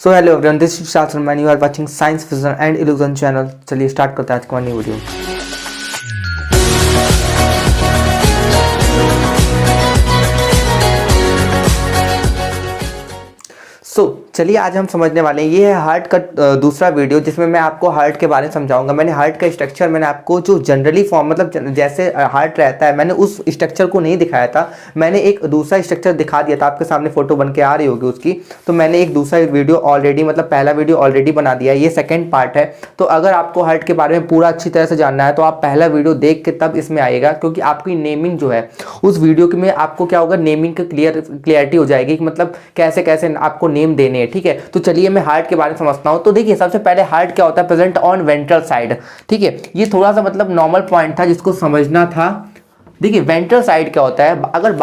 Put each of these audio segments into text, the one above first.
So hello everyone, this is Shastra man, you are watching science fission and illusion channel. चलिए start करते हैं आज का न्यू वीडियो। चलिए आज हम समझने वाले हैं, ये है हार्ट का दूसरा वीडियो जिसमें मैं आपको हार्ट के बारे में समझाऊंगा। मैंने हार्ट का स्ट्रक्चर मैंने आपको जो जनरली फॉर्म मतलब जैसे हार्ट रहता है मैंने उस स्ट्रक्चर को नहीं दिखाया था। मैंने एक दूसरा स्ट्रक्चर दिखा दिया था, आपके सामने फोटो बन के आ रही होगी उसकी। तो मैंने एक दूसरा वीडियो ऑलरेडी मतलब पहला वीडियो ऑलरेडी बना दिया, ये सेकेंड पार्ट है। तो अगर आपको हार्ट के बारे में पूरा अच्छी तरह से जानना है तो आप पहला वीडियो देख के तब इसमें आएगा, क्योंकि आपकी नेमिंग जो है उस वीडियो में आपको क्या होगा, नेमिंग की क्लियरिटी हो जाएगी कि मतलब कैसे कैसे आपको नेम देने हैं। ठीक है, तो चलिए मैं हार्ट के बारे में समझता हूं। तो देखिए सबसे पहले हार्ट क्या होता है, प्रेजेंट ऑन वेंट्रल साइड। ठीक है, ये थोड़ा सा मतलब नॉर्मल पॉइंट था जिसको समझना था। देखिए वेंट्रल साइड क्या होता है, अगर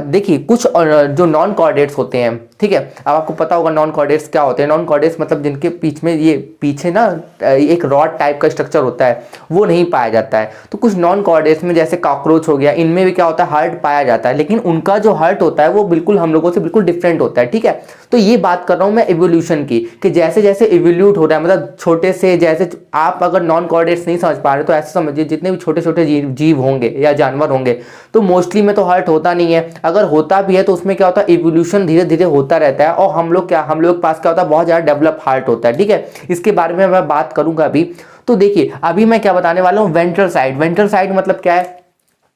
देखिए कुछ जो नॉन कॉर्डेट्स होते हैं, ठीक है, अब आपको पता होगा नॉन कॉर्डेट्स क्या होते हैं। नॉन कॉर्डेट्स मतलब जिनके बीच में ये पीछे ना एक रॉड टाइप का स्ट्रक्चर होता है, वो नहीं पाया जाता है। तो कुछ नॉन कॉर्डेट्स में जैसे कॉकरोच हो गया, इनमें भी क्या होता है, हार्ट पाया जाता है, लेकिन उनका जो हार्ट होता है वो बिल्कुल हम लोगों से बिल्कुल डिफरेंट होता है। ठीक है, तो ये बात कर रहा हूँ मैं इवोल्यूशन की, कि जैसे जैसे इवोल्यूट हो रहा है, मतलब छोटे से, जैसे आप अगर नॉन कॉर्डेट्स नहीं समझ पा रहे तो ऐसे समझिए जितने भी छोटे छोटे जीव होंगे या जानवर होंगे तो मोस्टली में तो हार्ट होता नहीं है। अगर होता भी है तो उसमें क्या होता है, इवोल्यूशन धीरे धीरे होता रहता है। और हम लोग के पास क्या होता है, बहुत ज्यादा डेवलप हार्ट होता है। ठीक है, इसके बारे में मैं बात करूंगा अभी। तो देखिए अभी मैं क्या बताने वाला हूं, वेंट्रल साइड। वेंट्रल साइड मतलब क्या है,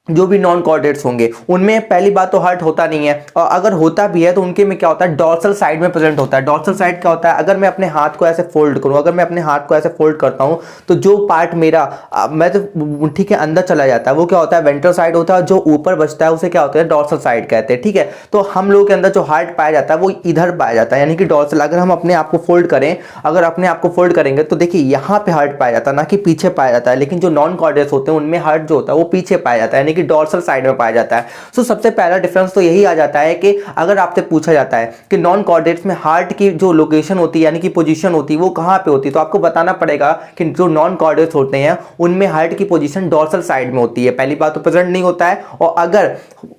जो भी नॉन कॉर्डेट्स होंगे उनमें पहली बात तो हार्ट होता नहीं है, और अगर होता भी है तो उनके में क्या होता है, डॉर्सल साइड में प्रेजेंट होता है। डॉर्सल साइड क्या होता है, अगर मैं अपने हाथ को ऐसे फोल्ड करूं, अगर मैं अपने हाथ को ऐसे फोल्ड करता हूं तो जो पार्ट मेरा मैं तो मुट्ठी के अंदर चला जाता है वो क्या होता है, वेंट्रल साइड होता है। जो ऊपर बचता है उसे क्या होता है, डॉर्सल साइड कहते हैं। ठीक है, तो हम लोगों के अंदर जो हार्ट पाया जाता है वो इधर पाया जाता है, यानी कि डॉर्सल। अगर हम अपने आप को फोल्ड करें, अगर अपने आप को फोल्ड करेंगे तो देखिए यहाँ पे हार्ट पाया जाता है, ना कि पीछे पाया जाता है। लेकिन जो नॉन कॉर्डेट्स होते हैं उनमें हार्ट जो होता है वो पीछे पाया जाता है, यानी कि डॉर्सल साइड में पाया जाता है। सो सबसे पहला डिफरेंस तो यही आ जाता है कि अगर आपसे पूछा जाता है कि नॉन कॉर्डेट्स में हार्ट की जो लोकेशन होती है यानी कि पोजीशन होती है वो कहां पे होती है, तो आपको बताना पड़ेगा कि जो नॉन कॉर्डेट्स होते हैं उनमें हार्ट की पोजीशन डॉर्सल साइड में होती है। पहली बात तो प्रेजेंट नहीं होता है, और अगर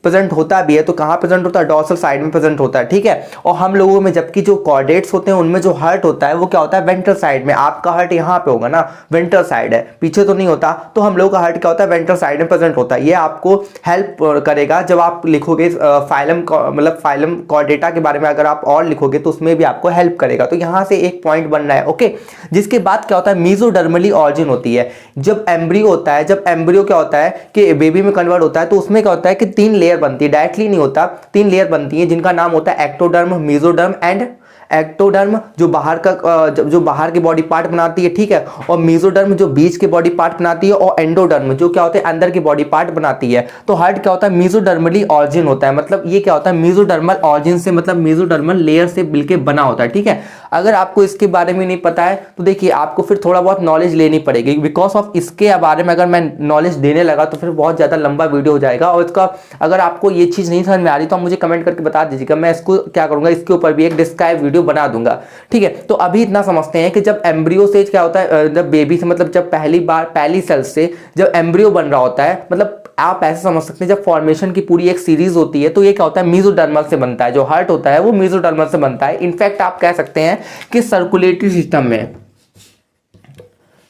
प्रेजेंट होता भी है तो कहां प्रेजेंट होता है, डॉर्सल साइड में प्रेजेंट होता है। ठीक है, और हम लोगों में जबकि जो कॉर्डेट्स होते हैं उनमें जो हार्ट होता है वो क्या होता है, वेंट्रल साइड में। आपका हार्ट यहां पे होगा ना, वेंट्रल साइड है, पीछे तो नहीं होता। तो हम लोगों का हार्ट क्या होता है, वेंट्रल साइड में प्रेजेंट होता है। ये आपको हेल्प करेगा जब आप लिखोगे फाइलम मतलब फाइलम कॉर्डेटा के बारे में अगर आप और लिखोगे तो उसमें भी आपको हेल्प करेगा। तो यहां से एक पॉइंट बन रहा है। ओके, जिसके बाद क्या होता है, मीजोडर्मली ऑरिजिन होती है। जब एम्ब्रियो होता है, जब एम्ब्रियो क्या होता है कि बेबी में कन्वर्ट होता है तो उसमें क्या होता है कि 3 लेयर बनती है, डायरेक्टली नहीं होता, 3 लेयर बनती है जिनका नाम होता है एक्टोडर्म, मेसोडर्म एंड एक्टोडर्म जो बाहर के बॉडी पार्ट बनाती है। ठीक है, और मेसोडर्म जो बीच के बॉडी पार्ट बनाती है, और एंडोडर्म जो क्या होता है, अंदर के बॉडी पार्ट बनाती है। तो हार्ट क्या होता है, मेसोडर्मली ऑरिजिन होता है। मतलब ये क्या होता है, मेसोडर्मल ऑरिजिन से मतलब मेसोडर्मल लेयर से मिलकर बना होता है। ठीक है, अगर आपको इसके बारे में नहीं पता है तो देखिए आपको फिर थोड़ा बहुत नॉलेज लेनी पड़ेगी। बिकॉज ऑफ इसके बारे में अगर मैं नॉलेज देने लगा तो फिर बहुत ज्यादा लंबा वीडियो हो जाएगा। और इसका अगर आपको ये चीज नहीं समझ में आ रही तो आप मुझे कमेंट करके बता दीजिएगा, मैं इसको क्या करूंगा, इसके ऊपर भी एक डिस्क्राइब वीडियो बना दूंगा। ठीक है, तो अभी इतना समझते हैं कि जब एम्ब्रियो से क्या होता है, जब बेबी से मतलब जब पहली सेल से जब एम्ब्रियो बन रहा होता है, मतलब आप ऐसे समझ सकते हैं जब फॉर्मेशन की पूरी एक सीरीज होती है तो ये क्या होता है, मेसोडर्मल से बनता है। जो हार्ट होता है वो मेसोडर्मल से बनता है। इनफैक्ट आप कह सकते हैं कि सर्कुलेटरी सिस्टम में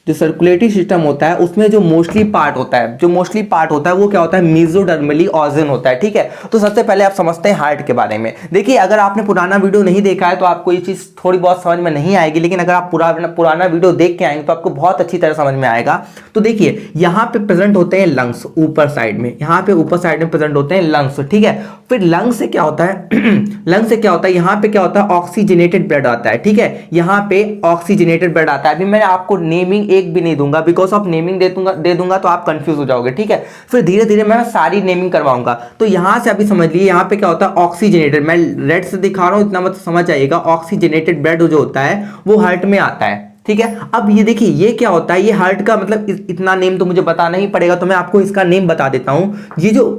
जो सर्कुलेटरी सिस्टम होता है उसमें जो मोस्टली पार्ट होता है वो क्या होता है, मेसोडर्मली ऑरिजिन होता है। ठीक है, तो सबसे पहले आप समझते हैं हार्ट के बारे में। देखिए अगर आपने पुराना वीडियो नहीं देखा है तो आपको ये चीज थोड़ी बहुत समझ में नहीं आएगी, लेकिन अगर आप पुराना वीडियो देख के आएंगे तो आपको बहुत अच्छी तरह समझ में आएगा। तो देखिए यहाँ पे प्रेजेंट होते हैं लंग्स, ऊपर साइड में, यहाँ पे ऊपर साइड में प्रेजेंट होते हैं लंग्स। ठीक है, फिर लंग्स से क्या होता है लंग्स से क्या होता है, यहाँ पे क्या होता है, ऑक्सीजनेटेड ब्लड आता है। ठीक है, यहाँ पे ऑक्सीजनेटेड ब्लड आता है। अभी मैं आपको नेमिंग एक भी नहीं दूंगा, बिकॉज ऑफ नेमिंग दे दूंगा तो आप कंफ्यूज हो जाओगे। ठीक है, फिर धीरे धीरे मैं सारी नेमिंग करवाऊंगा। तो यहां से अभी समझ लीजिए यहाँ पे क्या होता है, ऑक्सीजनेटेड, मैं रेड से दिखा रहा हूं इतना मत समझ आइएगा, ऑक्सीजनेटेड ब्लड जो होता है वो हार्ट में आता है। ठीक है, अब ये देखिए ये क्या होता है, ये हार्ट का मतलब इतना नेम तो मुझे बताना ही पड़ेगा, तो मैं आपको इसका नेम बता देता हूं।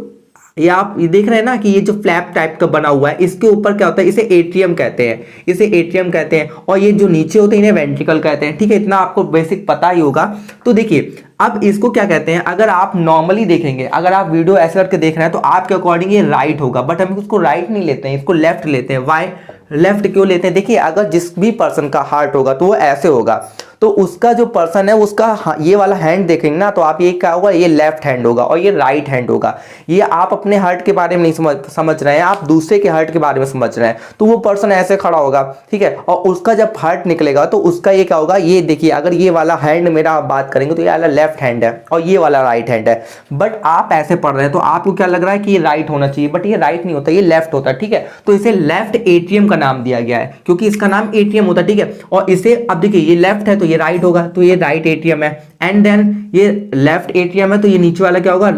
ये आप ये देख रहे हैं ना कि ये जो फ्लैप टाइप का बना हुआ है, इसके ऊपर क्या होता है, इसे एट्रियम कहते हैं, और ये जो नीचे होते हैं इन्हें वेंट्रिकल कहते हैं। ठीक है, इतना आपको बेसिक पता ही होगा। तो देखिए अब इसको क्या कहते हैं, अगर आप नॉर्मली देखेंगे, अगर आप वीडियो ऐसे करके देख रहे हैं तो आपके अकॉर्डिंग ये राइट होगा, बट हम उसको राइट नहीं लेते हैं, इसको लेफ्ट लेते हैं। वाई लेफ्ट क्यों लेते हैं? देखिए अगर जिस भी पर्सन का हार्ट होगा तो वो ऐसे होगा, तो उसका जो पर्सन है उसका ये वाला हैंड देखेंगे ना, तो आप ये क्या होगा, ये लेफ्ट हैंड होगा और ये राइट हैंड होगा। ये आप अपने हार्ट के बारे में नहीं समझ रहे हैं, आप दूसरे के हार्ट के बारे में समझ रहे हैं। तो वो पर्सन ऐसे खड़ा होगा, ठीक है, और उसका जब हार्ट निकलेगा तो उसका ये क्या होगा, ये देखिए अगर ये वाला हैंड मेरा आप बात करेंगे तो ये वाला लेफ्ट हैंड है और ये वाला राइट हैंड है। बट आप ऐसे पढ़ रहे हैं तो आपको क्या लग रहा है कि ये राइट होना चाहिए, बट ये राइट नहीं होता, ये लेफ्ट होता है, ठीक है। तो इसे लेफ्ट एट्रियम का नाम दिया गया है क्योंकि इसका नाम एट्रियम होता है, ठीक है। और इसे अब देखिए ये लेफ्ट है तो ये राइट होगा, तो ये राइट एट्रियम है, एंड देन ये लेफ्ट एट्रियम है तो ये नीचे वाला क्या होगा,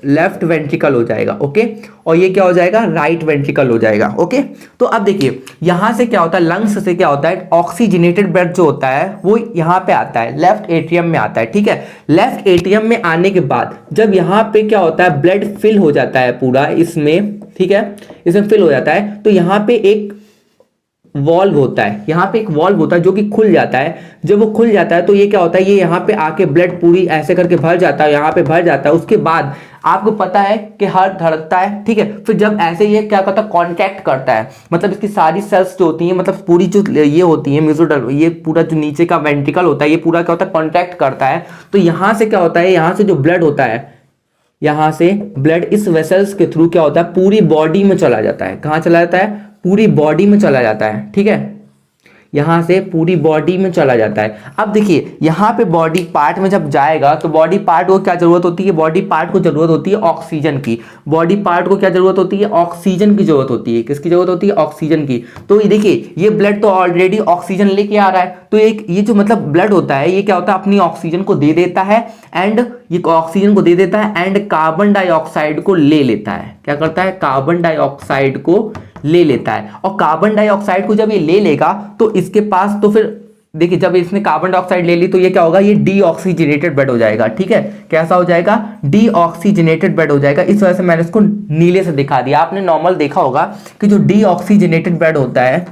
लेफ्ट वेंट्रिकल हो जाएगा, ओके। और ये क्या हो जाएगा, राइट वेंट्रिकल हो जाएगा, ओके। तो अब देखिए यहां से क्या होता है, लंग्स से क्या होता है, ऑक्सीजनेटेड ब्लड जो होता है वो यहां पे आता है, लेफ्ट एट्रियम में आता है, ठीक है। लेफ्ट एट्रियम में आने के बाद जब यहां पे क्या होता है, ब्लड फिल हो जाता है पूरा इसमें, ठीक है, इसमें फिल हो जाता है, तो यहां पे एक वॉल्व होता है, यहाँ पे एक वॉल्व होता है जो कि खुल जाता है। जब वो खुल जाता है तो ये क्या होता है, ये यहाँ पे आके ब्लड पूरी ऐसे करके भर जाता है, यहाँ पे भर जाता है। उसके बाद आपको पता है कि हार्ट धड़कता है, ठीक है। फिर जब ऐसे ये क्या करता है, कॉन्टैक्ट करता है, मतलब इसकी सारी सेल्स जो होती हैं, मतलब पूरी जो ये होती है मेसोडर्म, ये पूरा जो नीचे का वेंट्रिकल होता है ये पूरा क्या होता है, कॉन्टैक्ट करता है। तो यहाँ से क्या होता है, यहाँ से जो ब्लड होता है, यहाँ से ब्लड इस वेसल्स के थ्रू क्या होता है, पूरी बॉडी में चला जाता है। कहाँ चला जाता है, पूरी बॉडी में चला जाता है, ठीक है। यहां से पूरी बॉडी में चला जाता है। अब देखिए यहाँ पे बॉडी पार्ट में जब जाएगा तो बॉडी पार्ट को क्या जरूरत होती है, बॉडी पार्ट को जरूरत होती है ऑक्सीजन की। बॉडी पार्ट को क्या जरूरत होती है, ऑक्सीजन की जरूरत होती है। किसकी जरूरत होती है, ऑक्सीजन की। तो ये देखिए ये ब्लड तो ऑलरेडी ऑक्सीजन लेके आ रहा है, तो एक ये जो मतलब ब्लड होता है ये क्या होता है, अपनी ऑक्सीजन को दे देता है, एंड ये ऑक्सीजन को दे देता है एंड कार्बन डाइऑक्साइड को ले लेता है। क्या करता है, कार्बन डाइऑक्साइड को ले लेता है। और कार्बन डाइऑक्साइड को जब ये ले लेगा तो इसके पास, तो फिर देखिए जब इसने कार्बन डाइऑक्साइड ले ली तो ये क्या होगा, ये डीऑक्सीजनेटेड ब्लड हो जाएगा, ठीक है। कैसा हो जाएगा, डीऑक्सीजनेटेड ब्लड हो जाएगा। इस वजह से मैंने इसको नीले से दिखा दिया। आपने नॉर्मल देखा होगा कि जो डीऑक्सीजनेटेड ब्लड होता है,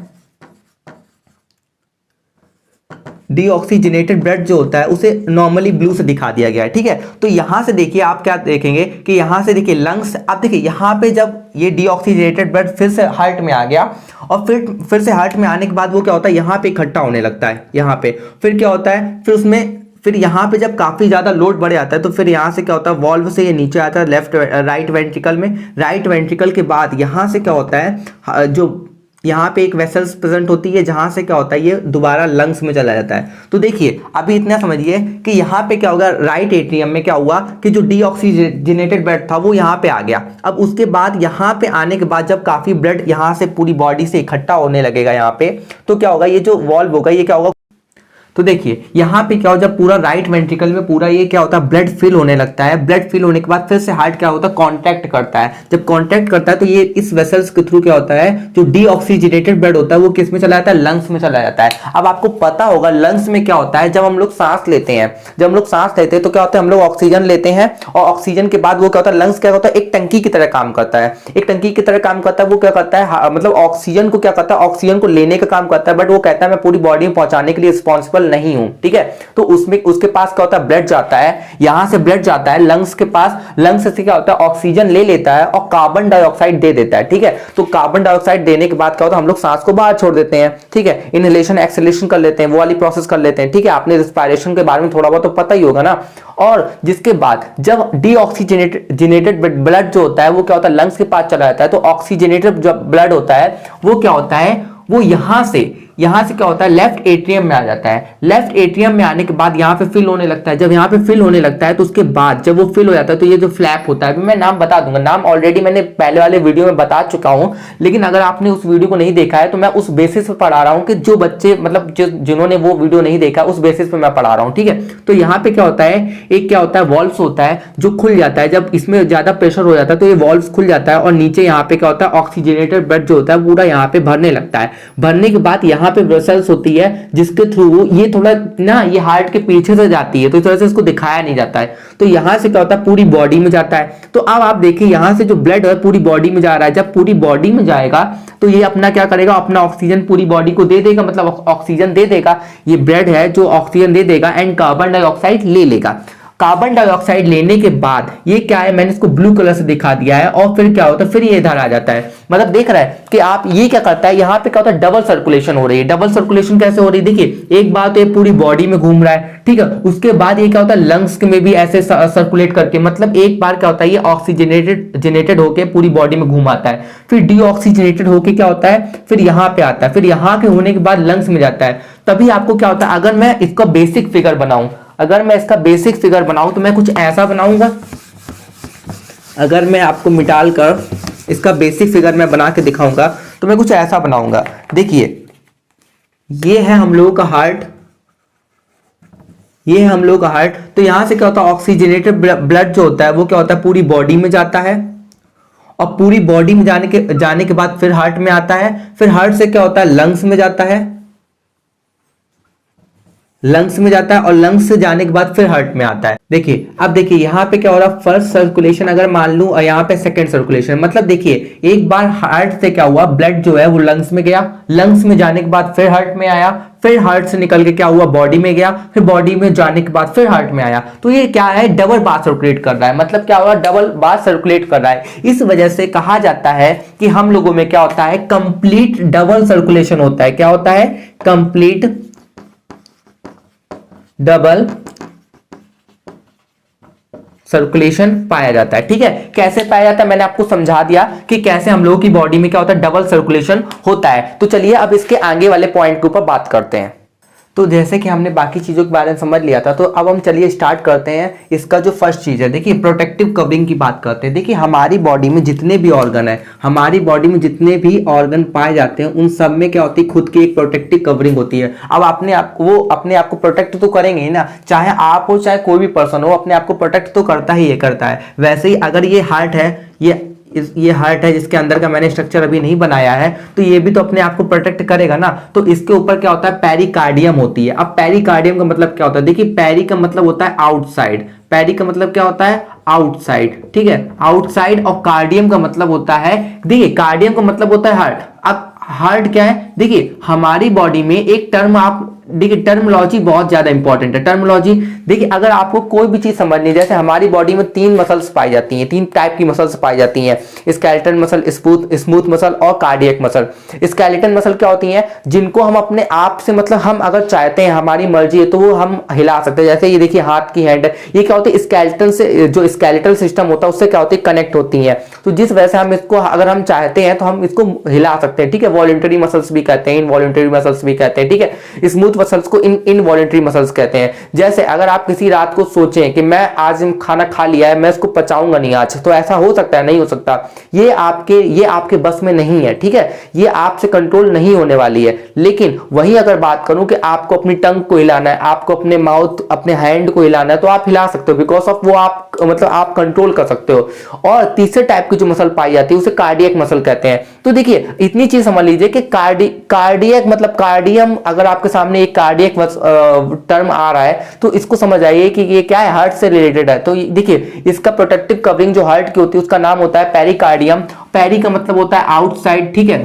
डीऑक्सीजनेटेड ब्लड जो होता है उसे नॉर्मली ब्लू से दिखा दिया गया है, ठीक है। तो यहां से देखिए आप क्या देखेंगे कि यहां से देखिए लंग्स, अब देखिए यहां पे जब ये डीऑक्सीजनेटेड ब्लड फिर से हार्ट में आ गया और फिर से हार्ट में आने के बाद वो क्या होता है, यहाँ पे इकट्ठा होने लगता है। यहाँ पे फिर क्या होता है, फिर उसमें फिर यहाँ पे जब काफी ज्यादा लोड बढ़ जाता है तो फिर यहाँ से क्या होता है, वॉल्व से ये नीचे आता है लेफ्ट राइट वेंट्रिकल में। राइट वेंट्रिकल के बाद यहाँ से क्या होता है, जो यहाँ पे एक वेसल्स प्रेजेंट होती है जहां से क्या होता है, ये दोबारा लंग्स में चला जाता है। तो देखिए अभी इतना समझिए कि यहाँ पे क्या होगा, राइट एट्रियम में क्या हुआ कि जो डीऑक्सीजनेटेड ब्लड था वो यहाँ पे आ गया। अब उसके बाद यहाँ पे आने के बाद जब काफी ब्लड यहाँ से पूरी बॉडी से इकट्ठा होने लगेगा यहाँ पे, तो क्या होगा, ये जो वॉल्व होगा ये क्या होगा, तो देखिए यहाँ पे क्या हो, जब पूरा राइट वेंट्रिकल में पूरा ये क्या होता है, ब्लड फिल होने लगता है। ब्लड फिल होने के बाद फिर से हार्ट क्या होता है, कांटेक्ट करता है। जब कांटेक्ट करता है तो ये इस वेसल्स के थ्रू क्या होता है, जो डीऑक्सीजनेटेड ब्लड होता है वो किस में चला जाता है, लंग्स में चला जाता है। अब आपको पता होगा लंग्स में क्या होता है, जब हम लोग सांस लेते हैं, तो क्या होता है, हम लोग ऑक्सीजन लेते हैं और ऑक्सीजन के बाद वो क्या होता है, लंग्स क्या होता है, एक टंकी की तरह काम करता है। एक टंकी की तरह काम करता है। वो क्या करता है, मतलब ऑक्सीजन को क्या करता है, ऑक्सीजन को लेने का काम करता है, बट वो कहता है मैं पूरी बॉडी में पहुंचाने के लिए रिस्पॉन्सिबल नहीं हूं, ठीक है। तो उसमें उसके पास क्या होता है, ब्लड जाता है, यहां से ब्लड जाता है लंग्स के पास, लंग्स से क्या होता है, ऑक्सीजन ले लेता है और कार्बन डाइऑक्साइड दे देता है, ठीक है। तो कार्बन डाइऑक्साइड देने के बाद क्या होता है, हम लोग सांस को बाहर छोड़ देते हैं, ठीक है। इनहेलेशन एक्सहेलेशन कर लेते हैं, वो वाली प्रोसेस कर लेते हैं, ठीक है। आपने रिस्पायरेशन के बारे में थोड़ा बहुत तो पता ही होगा ना। और जिसके बाद जब डीऑक्सीजनेटेड ब्लड जो होता है वो क्या होता है, लंग्स के पास चला जाता है। तो ऑक्सीजनेटेड जो ब्लड होता है वो क्या होता है, वो यहां से क्या होता है, लेफ्ट एट्रियम में आ जाता है। लेफ्ट एट्रियम में आने के बाद यहाँ पे फिल होने लगता है। जब यहाँ पे फिल होने लगता है तो उसके बाद जब वो फिल हो जाता है तो ये जो फ्लैप होता है, मैं नाम बता दूंगा, नाम ऑलरेडी मैंने पहले वाले वीडियो में बता चुका हूं, लेकिन अगर आपने उस वीडियो को नहीं देखा है तो मैं उस बेसिस पे पढ़ा रहा हूं कि जो बच्चे मतलब जिन्होंने वो वीडियो नहीं देखा उस बेसिस पे मैं पढ़ा रहा हूं, ठीक है। तो यहाँ पे क्या होता है, एक क्या होता है, वॉल्व्स होता है जो खुल जाता है। जब इसमें ज्यादा प्रेशर हो जाता है तो ये वॉल्व्स खुल जाता है और नीचे यहाँ पे क्या होता है, ऑक्सीजनेटेड ब्लड जो होता है पूरा यहाँ पे भरने लगता है। भरने के बाद यहाँ पे वेसल्स होती है जिसके थ्रू ये थोड़ा ना, ये हार्ट के पीछे से जाती है, तो इस तरह से इसको दिखाया नहीं जाता है। तो यहां से क्या होता है, पूरी बॉडी में जाता है। तो अब आप देखिए यहां से जो ब्लड है पूरी बॉडी में जा रहा है। जब पूरी बॉडी में जाएगा तो ये अपना क्या करेगा, अपना ऑक्सीजन पूरी बॉडी को दे देगा, मतलब ऑक्सीजन दे देगा। ये ब्लड है जो ऑक्सीजन दे देगा एंड कार्बन डाइऑक्साइड ले लेगा। कार्बन डाइऑक्साइड लेने के बाद ये क्या है, मैंने इसको ब्लू कलर से दिखा दिया है, और फिर क्या होता है, फिर ये इधर आ जाता है। मतलब देख रहा है कि आप ये क्या करता है, यहाँ पे क्या होता है, डबल सर्कुलेशन हो रही है। डबल सर्कुलेशन कैसे हो रही है, देखिए एक बार तो ये पूरी बॉडी में घूम रहा है, ठीक है, उसके बाद ये क्या होता है, लंग्स में भी ऐसे सर्कुलेट करके, मतलब एक बार क्या होता है, ये ऑक्सीजनेटेड होके पूरी बॉडी में घूम आता है, फिर डीऑक्सीजनेटेड होके क्या होता है, फिर यहाँ पे आता है, फिर यहाँ के होने के बाद लंग्स में जाता है। तभी आपको क्या होता है, अगर मैं इसका बेसिक फिगर बनाऊं, अगर मैं इसका बेसिक फिगर बनाऊं तो मैं कुछ ऐसा बनाऊंगा। अगर मैं आपको मिटाल कर इसका बेसिक फिगर मैं बना के दिखाऊंगा तो मैं कुछ ऐसा बनाऊंगा। देखिए ये है हम लोगों का हार्ट, ये है हम लोगों का हार्ट। तो यहां से क्या होता है, ऑक्सीजनेटेड ब्लड जो होता है वो क्या होता है, पूरी बॉडी में जाता है, और पूरी बॉडी में जाने के बाद फिर हार्ट में आता है, फिर हार्ट से क्या होता है, लंग्स में जाता है, लंग्स में जाता है, और लंग्स से जाने के बाद फिर हार्ट में आता है। देखिए अब देखिए यहाँ पे क्या हो रहा है, फर्स्ट सर्कुलेशन अगर मान लूं, और यहाँ पे सेकंड सर्कुलेशन, मतलब देखिए एक बार हार्ट से क्या हुआ, ब्लड जो है वो लंग्स में गया, लंग्स में जाने के बाद फिर हार्ट में आया, फिर हार्ट से निकल के क्या हुआ, बॉडी में गया, फिर बॉडी में जाने के बाद फिर हार्ट में आया। तो ये क्या है, डबल बार सर्कुलेट कर रहा है, मतलब क्या हुआ, डबल बार सर्कुलेट कर रहा है। इस वजह से कहा जाता है कि हम लोगों में क्या होता है, कंप्लीट डबल सर्कुलेशन होता है। क्या होता है, कंप्लीट डबल सर्कुलेशन पाया जाता है। ठीक है, कैसे पाया जाता है मैंने आपको समझा दिया कि कैसे हम लोगों की बॉडी में क्या होता है, डबल सर्कुलेशन होता है। तो चलिए अब इसके आगे वाले पॉइंट के ऊपर बात करते हैं। तो जैसे कि हमने बाकी चीज़ों के बारे में समझ लिया था, तो अब हम चलिए स्टार्ट करते हैं। इसका जो फर्स्ट चीज़ है, देखिए प्रोटेक्टिव कवरिंग की बात करते हैं। देखिए हमारी बॉडी में जितने भी ऑर्गन है, हमारी बॉडी में जितने भी ऑर्गन पाए जाते हैं, उन सब में क्या होती है, खुद की एक प्रोटेक्टिव कवरिंग होती है। अब अपने आप को प्रोटेक्ट तो करेंगे ही ना, चाहे आप हो चाहे कोई भी पर्सन हो, अपने आप को प्रोटेक्ट तो करता ही करता है। वैसे ही अगर ये हार्ट है, ये हार्ट है जिसके अंदर का मैंने स्ट्रक्चर अभी नहीं बनाया है, तो ये भी तो अपने आप को प्रोटेक्ट करेगा ना। तो इसके ऊपर क्या होता है, पेरिकार्डियम होती है। अब पेरिकार्डियम का मतलब क्या होता है, देखिए पेरी का मतलब होता है आउटसाइड, पेरी का मतलब क्या होता है, आउटसाइड, ठीक है, आउटसाइड। और कार्डियम का मतलब होता है, देखिए कार्डियम का मतलब होता है हार्ट। अब हार्ट क्या है, देखिए हमारी बॉडी में एक टर्म, आप देखिए टर्मिनोलॉजी बहुत ज्यादा इंपॉर्टेंट है। टर्मिनोलॉजी देखिए, अगर आपको कोई भी चीज समझनी, जैसे हमारी बॉडी में 3 मसल्स पाई जाती हैं, 3 टाइप की मसल्स पाई जाती हैं, स्केलेटन मसल, स्मूथ मसल और कार्डियक मसल। स्केलेटन मसल क्या होती हैं, जिनको हम अपने आप से, मतलब हम अगर चाहते हैं, हमारी मर्जी है, तो वो हम हिला सकते हैं। जैसे ये देखिए हाथ की हैंड है, ये क्या होती है, स्केलेटन से, जो स्केलेटल सिस्टम होता है उससे क्या होती है, कनेक्ट होती है। तो जिस वजह से हम इसको, अगर हम चाहते हैं तो हम इसको हिला सकते हैं। ठीक है, वॉलंटरी मसल्स भी कहते हैं, इनवॉलंटरी मसल्स भी कहते हैं। ठीक है, स्मूथ मसल्स को इनवॉलंटरी मसल्स कहते हैं। जैसे अगर आप किसी रात को सोचें कि मैं आज खाना खा लिया है, मैं इसको पचाऊंगा नहीं आज, तो ऐसा हो सकता है, नहीं हो सकता। ये आपके बस में नहीं है। ठीक है, ये आपसे कंट्रोल नहीं होने वाली है। लेकिन वही अगर बात करूं कि आपको अपनी टंग को हिलाना है, आपको अपने माउथ, अपने हैंड को हिलाना है, तो आप हिला सकते हो, बिकॉज ऑफ वो आप, मतलब आप कंट्रोल कर सकते हो। और तीसरे टाइप की जो मसल पाई जाती है उसे कार्डियक मसल कहते हैं। तो देखिए इतनी चीज समझ लीजिए कि कार्डियक मतलब कार्डियम, अगर आपके सामने एक कार्डियक टर्म आ रहा है तो इसको समझ आइए कि ये क्या है, हार्ट से रिलेटेड है। तो देखिए इसका प्रोटेक्टिव कवरिंग जो हार्ट की होती है उसका नाम होता है पेरिकार्डियम। पेरी का मतलब होता है आउटसाइड, ठीक है,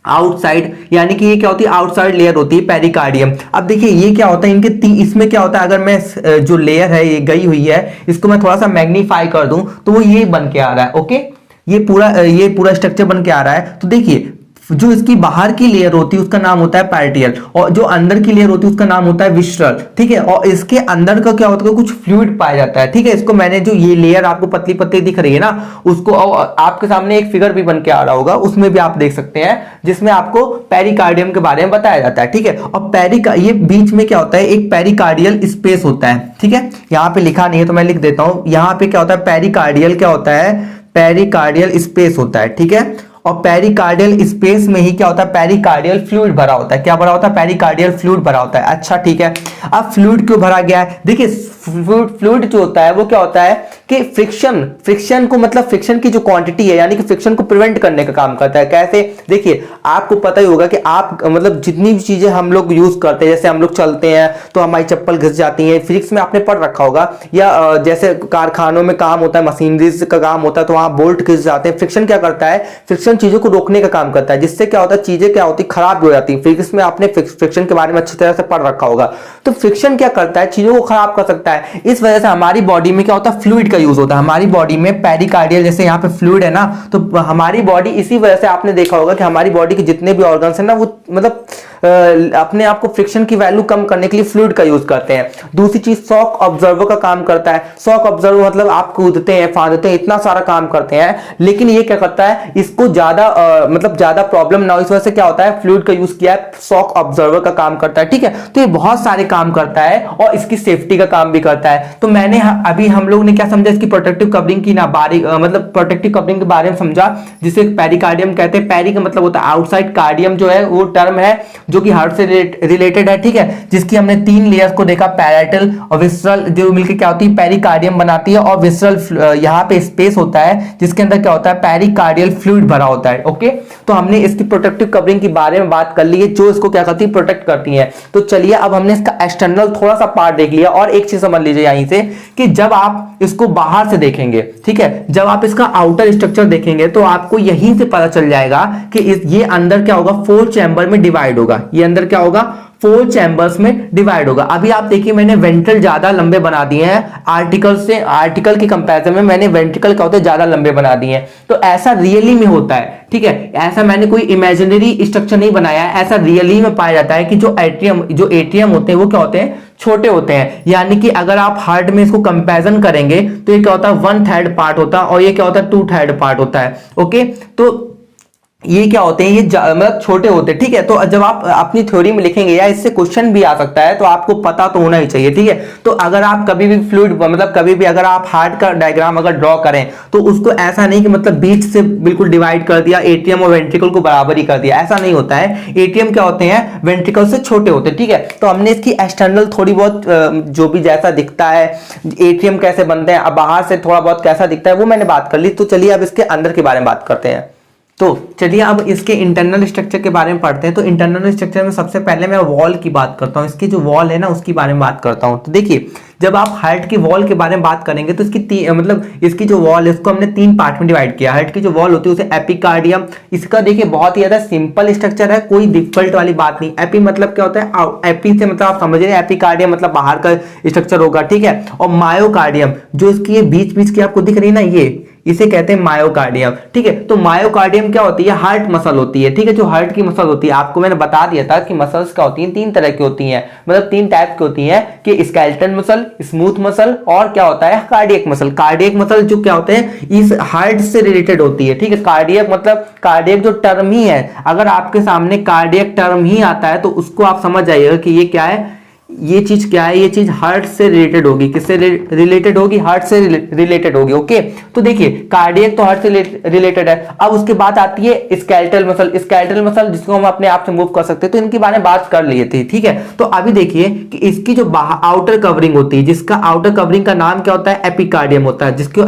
आउटसाइड, यानी कि ये क्या होती है, आउटसाइड लेयर होती है पेरिकार्डियम। अब देखिए ये क्या होता है, इसमें क्या होता है, अगर मैं जो लेयर है ये गई हुई है, इसको मैं थोड़ा सा मैग्नीफाई कर दूं तो वो ये बन के आ रहा है। ओके, ये पूरा स्ट्रक्चर बन के आ रहा है। तो देखिए जो इसकी बाहर की लेयर होती है उसका नाम होता है पार्टियल, और जो अंदर की लेयर होती है उसका नाम होता है विस्ट्रल। ठीक है, और इसके अंदर का क्या होता है, कुछ फ्लूइड पाया जाता है। ठीक है, इसको मैंने, जो ये लेयर आपको पतली पतली दिख रही है ना, उसको आपके सामने एक फिगर भी बन के आ रहा होगा, उसमें भी आप देख सकते हैं, जिसमें आपको पेरिकार्डियम के बारे में बताया जाता है। ठीक है, और ये बीच में क्या होता है, एक पेरिकार्डियल स्पेस होता है। ठीक है, यहाँ पे लिखा नहीं है तो मैं लिख देता हूं, यहाँ पे क्या होता है, पेरिकार्डियल क्या होता है, पेरिकार्डियल स्पेस होता है। ठीक है, और पेरिकार्डियल स्पेस में ही क्या होता है, पेरिकार्डियल फ्लूइड भरा होता है। क्या भरा होता है, पेरिकार्डियल फ्लूइड भरा होता है। अच्छा ठीक है, अब फ्लूइड क्यों भरा गया है, देखिए फ्लूइड जो होता है वो क्या होता है कि फ्रिक्शन को, मतलब फ्रिक्शन की जो क्वांटिटी है, यानी कि फ्रिक्शन को प्रिवेंट करने का काम करता है। कैसे, देखिए आपको पता ही होगा कि आप, मतलब जितनी भी चीजें हम लोग यूज करते हैं, जैसे हम लोग चलते हैं तो हमारी चप्पल घिस जाती है, फिजिक्स में आपने पढ़ रखा होगा, या जैसे कारखानों में काम होता है, मशीनरी का काम होता है, तो वहां बोल्ट घिस जाते हैं। फ्रिक्शन क्या करता है, फ्रिक्शन चीजों को रोकने का काम करता है, जिससे क्या होता है, चीजें क्या होती, खराब हो जाती है। फिजिक्स में आपने फ्रिक्शन के बारे में अच्छी तरह से पढ़ रखा होगा। तो फ्रिक्शन क्या करता है, चीजों को खराब कर सकता है। है, इस वजह से हमारी बॉडी में क्या होता है, फ्लूइड का यूज होता है। हमारी बॉडी में पेरिकार्डियल, जैसे यहाँ पे फ्लूइड है ना, तो हमारी बॉडी इसी वजह से आपने देखा होगा कि हमारी बॉडी के जितने भी ऑर्गन्स है ना, वो मतलब अपने आप को फ्रिक्शन की वैल्यू कम करने के लिए फ्लूइड का यूज करते हैं। दूसरी चीज शॉक ऑब्जर्वर का काम करता है। शॉक ऑब्जर्वर मतलब आप कूदते हैं, फांदते हैं, इतना सारा काम करते हैं, लेकिन ये क्या करता है, इसको ज्यादा मतलब ज्यादा प्रॉब्लम ना हो, इस वजह से क्या होता है, फ्लूइड का यूज किया है, शॉक ऑब्जर्वर का काम करता है। ठीक है, तो ये बहुत सारे काम करता है और इसकी सेफ्टी का काम भी करता है। तो मैंने अभी हम लोग ने क्या समझा, इसकी प्रोटेक्टिव कवरिंग की ना बारी मतलब प्रोटेक्टिव कवरिंग के बारे में समझा, जिसे पेरिकार्डियम कहते हैं। पेरी का मतलब होता है आउटसाइड, कार्डियम जो है वो टर्म है जो कि हार्ट से रिलेटेड है। ठीक है, जिसकी हमने 3 लेयर्स को देखा, पैराइटल और विसरल, जो मिलकर क्या होती है, पेरिकार्डियम बनाती है। और विसरल यहाँ पे स्पेस होता है जिसके अंदर क्या होता है, पेरिकार्डियल फ्लूइड भरा होता है। ओके, तो हमने इसकी प्रोटेक्टिव कवरिंग के बारे में बात कर ली है, जो इसको क्या करती है, प्रोटेक्ट करती है। तो चलिए अब हमने इसका एक्सटर्नल थोड़ा सा पार्ट देख लिया, और एक चीज समझ लीजिए यहीं से कि जब आप इसको बाहर से देखेंगे, ठीक है, जब आप इसका आउटर स्ट्रक्चर देखेंगे तो आपको यहीं से पता चल जाएगा कि ये अंदर क्या होगा, 4 चैम्बर में डिवाइड होगा। ये अंदर क्या होगा, 4 चैम्बर्स में डिवाइड होगा। अभी आप देखिए मैंने वेंट्रल ज्यादा लंबे बना दिए हैं आर्टिकल से, आर्टिकल के कंपैरिजन में मैंने वेंट्रिकल क्या होते हैं, ज्यादा लंबे बना दिए हैं। तो ऐसा रियली में होता है। ठीक है, ऐसा मैंने कोई इमेजिनरी स्ट्रक्चर नहीं बनाया है, ऐसा रियली में पाया जाता है कि जो एट्रियम होते हैं वो क्या होते हैं, छोटे होते हैं। यानी कि अगर आप हार्ट में इसको कंपैरिजन करेंगे तो ये क्या होता है, 1/3 पार्ट होता है, और ये क्या होता है, 2/3 पार्ट होता है। ओके, तो ये क्या होते हैं, ये मतलब छोटे होते हैं। ठीक है, तो जब आप अपनी थ्योरी में लिखेंगे या इससे क्वेश्चन भी आ सकता है, तो आपको पता तो होना ही चाहिए। ठीक है, तो अगर आप कभी भी फ्लूइड मतलब कभी भी अगर आप हार्ट का डायग्राम अगर ड्रॉ करें तो उसको ऐसा नहीं कि मतलब बीच से बिल्कुल डिवाइड कर दिया, एट्रियम और वेंट्रिकल को बराबर ही कर दिया, ऐसा नहीं होता है। एट्रियम क्या होते हैं, वेंट्रिकल से छोटे होते हैं। ठीक है, तो हमने इसकी एक्सटर्नल थोड़ी बहुत जो भी जैसा दिखता है, एट्रियम कैसे बनते हैं, अब बाहर से थोड़ा बहुत कैसा दिखता है, वो मैंने बात कर ली। तो चलिए अब इसके अंदर के बारे में बात करते हैं। तो चलिए अब इसके इंटरनल स्ट्रक्चर के बारे में पढ़ते हैं। तो इंटरनल स्ट्रक्चर में सबसे पहले मैं वॉल की बात करता हूँ, इसकी जो वॉल है ना उसकी बारे में बात करता हूँ। तो देखिए जब आप हार्ट की वॉल के बारे में बात करेंगे तो इसकी मतलब इसकी जो वॉल है इसको हमने 3 पार्ट में डिवाइड किया। हार्ट की जो वॉल होती है उसे एपिकार्डियम, इसका देखिए बहुत ही ज्यादा सिंपल स्ट्रक्चर है, कोई डिफिकल्ट वाली बात नहीं। एपी मतलब क्या होता है, एपी से मतलब आप समझ रहे हैं, एपिकार्डियम मतलब बाहर का स्ट्रक्चर होगा। ठीक है, और मायोकार्डियम जो इसकी ये बीच बीच की आपको दिख रही है ना, ये इसे कहते हैं मायोकार्डियम। ठीक है, तो मायोकार्डियम क्या होती है, हार्ट मसल होती है। ठीक है, जो हार्ट की मसल होती है, आपको मैंने बता दिया था कि मसल्स क्या होती हैं, 3 तरह की होती हैं, मतलब 3 टाइप की होती हैं कि स्केलेटल मसल, स्मूथ मसल और क्या होता है, कार्डियक मसल। कार्डियक मसल जो क्या होते हैं, इस हार्ट से रिलेटेड होती है। ठीक है, कार्डियक मतलब कार्डियक जो टर्म ही है, अगर आपके सामने कार्डियक टर्म ही आता है तो उसको आप समझ जाइएगा कि ये क्या है, ये चीज क्या है, ये चीज हार्ट से रिलेटेड होगी। किससे रिलेटेड होगी, हार्ट से रिलेटेड होगी। ओके, तो देखिए कार्डियक तो हार्ट से रिलेटेड है। अब उसके बाद आती है स्केलेटल मसल। स्केलेटल मसल जिसको हम अपने आप से मूव कर सकते हैं, तो इनके बारे में बात कर लिए थे। ठीक है, तो अभी देखिए कि इसकी जो आउटर कवरिंग होती है, जिसका आउटर कवरिंग का नाम क्या होता है, एपिकार्डियम होता है। जिसको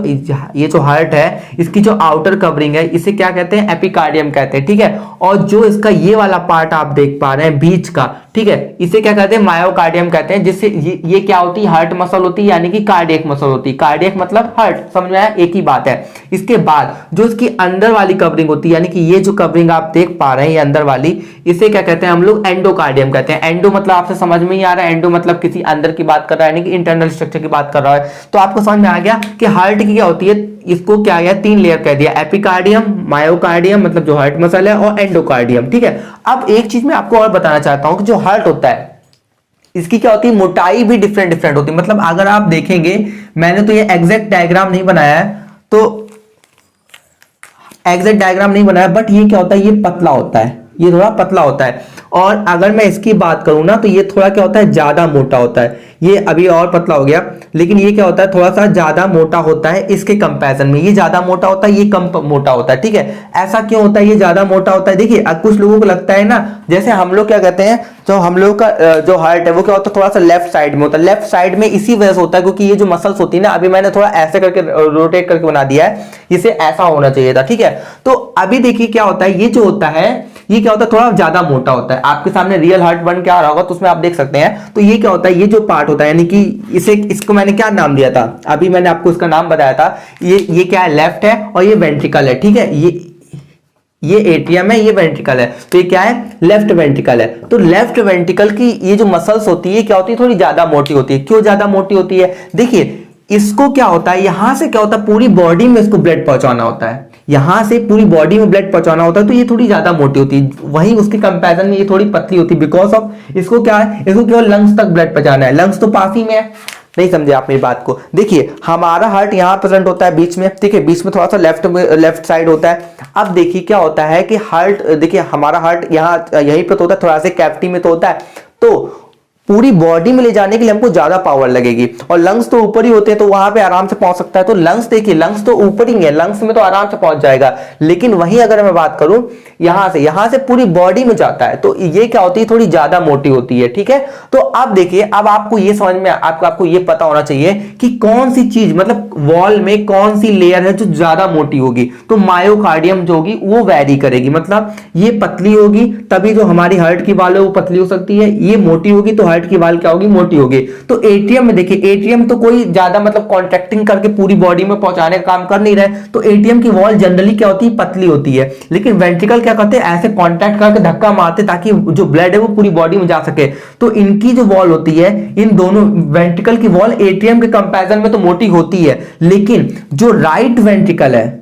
ये जो हार्ट है इसकी जो आउटर कवरिंग है इसे क्या कहते हैं, एपिकार्डियम कहते हैं। ठीक है, और जो इसका ये वाला पार्ट आप देख पा रहे हैं बीच का, ठीक है, इसे क्या कहते हैं, मायोकार्डियम कहते हैं। जिससे ये क्या होती है, हार्ट मसल होती है, यानी कि कार्डियक मसल होती है। कार्डियक मतलब हार्ट, समझ में आया, एक ही बात है। इसके बाद जो इसकी अंदर वाली कवरिंग होती है, यानी कि ये जो कवरिंग आप देख पा रहे हैं ये अंदर वाली, इसे क्या कहते हैं हम लोग, एंडोकार्डियम कहते हैं। एंडो मतलब आपसे समझ में ही आ रहा है, एंडो मतलब किसी अंदर की बात कर रहा है, यानी कि इंटरनल स्ट्रक्चर की बात कर रहा है। तो आपको समझ में आ गया कि हार्ट की क्या होती है, इसको क्या है, 3 लेयर कह दिया, एपिकार्डियम, मायोकार्डियम मतलब जो हार्ट मसल है, और एंडोकार्डियम। ठीक है, अब एक चीज मैं आपको और बताना चाहता हूं कि जो हार्ट होता है इसकी क्या होती है, मोटाई भी डिफरेंट होती है। मतलब अगर आप देखेंगे, मैंने तो ये एग्जैक्ट डायग्राम नहीं बनाया है, तो एग्जैक्ट डायग्राम नहीं बनाया, बट ये क्या होता है, ये पतला होता है, ये थोड़ा पतला होता है। और अगर मैं इसकी बात करूं ना तो ये थोड़ा क्या होता है, ज्यादा मोटा होता है। ये अभी और पतला हो गया, लेकिन ये क्या होता है, थोड़ा सा ज्यादा मोटा होता है इसके कंपैरिजन में। ये ज्यादा मोटा होता है, ये कम मोटा होता है। ठीक है, ऐसा क्यों होता है, ये ज्यादा मोटा होता है। देखिए कुछ लोगों को लगता है ना, जैसे हम लोग क्या कहते हैं, जो हम लोग का जो हार्ट है वो क्या होता है, थोड़ा सा लेफ्ट साइड में होता है। लेफ्ट साइड में इसी वजह से होता है क्योंकि ये जो मसल्स होती है ना, अभी मैंने थोड़ा ऐसे करके रोटेट करके बना दिया है, इसे ऐसा होना चाहिए था। ठीक है, तो अभी देखिए क्या होता है, ये जो होता है ये क्या होता है, थोड़ा ज्यादा मोटा होता है। आपके सामने रियल हार्ट बन के आ रहा होगा तो उसमें आप देख सकते हैं। तो ये क्या होता है, ये जो पार्ट होता है, यानी कि इसको मैंने क्या नाम दिया था, अभी मैंने आपको इसका नाम बताया था, ये क्या है, लेफ्ट है और ये वेंट्रिकल है। ठीक है, ये एट्रियम है, ये वेंट्रिकल है, तो ये क्या है, लेफ्ट वेंट्रिकल है। तो लेफ्ट वेंट्रिकल की ये जो मसल्स होती है क्या होती है, थोड़ी ज्यादा मोटी होती है। क्यों ज्यादा मोटी होती है, देखिए इसको क्या होता है, यहां से क्या होता है, पूरी बॉडी में इसको ब्लड पहुंचाना होता है, यहां से पूरी बॉडी में ब्लड पहुंचाना होता है, तो ये थोड़ी ज्यादा मोटी होती है। वहीं उसके कंपैरिजन में ये थोड़ी पतली होती है, बिकॉज ऑफ इसको क्या है, इसको केवल लंग्स तक ब्लड पहुंचाना है, लंग्स तो पास ही में है। नहीं समझे आप मेरी बात को। देखिए हमारा हार्ट यहाँ प्रेजेंट होता है बीच में, ठीक है, बीच में थोड़ा सा लेफ्ट साइड होता है। अब देखिए क्या होता है कि हार्ट, देखिए हमारा हार्ट यहाँ यहीं पे तो होता है, थोड़ा सा कैविटी में तो होता है, तो पूरी बॉडी में ले जाने के लिए हमको ज्यादा पावर लगेगी। और लंग्स तो ऊपर ही होते हैं, तो वहां पे आराम से पहुंच सकता है। तो लंग्स देखिए, लंग्स तो ऊपर ही है, लंग्स में तो आराम से पहुंच जाएगा। लेकिन वहीं अगर मैं बात करूं यहां से पूरी बॉडी में जाता है, तो ये क्या होती है, थोड़ी ज्यादा मोटी होती है, ठीक है। तो अब देखिए, अब आपको ये समझ में, आपको ये पता होना चाहिए कि कौन सी चीज, मतलब वॉल में कौन सी लेयर है जो ज्यादा मोटी होगी। तो मायोकार्डियम जो होगी वो वैरी करेगी, मतलब ये पतली होगी तभी जो हमारी हार्ट की वॉल है वो पतली हो सकती है, ये मोटी होगी तो हार्ट की वॉल क्या होगी, मोटी होगी। तो एट्रियम में देखिए, एट्रियम तो कोई ज्यादा मतलब कॉन्ट्रैक्टिंग करके पूरी बॉडी में पहुंचाने का काम कर नहीं रहे, तो एट्रियम की वॉल जनरली क्या होती है, पतली होती है। लेकिन वेंट्रिकल क्या करते हैं, ऐसे कॉन्टैक्ट करके धक्का मारते ताकि जो ब्लड है वो पूरी बॉडी में जा सके। तो इनकी जो वॉल होती है, इन दोनों वेंट्रिकल की वॉल एट्रियम के कंपैरिजन में तो मोटी होती है, लेकिन जो राइट वेंट्रिकल है,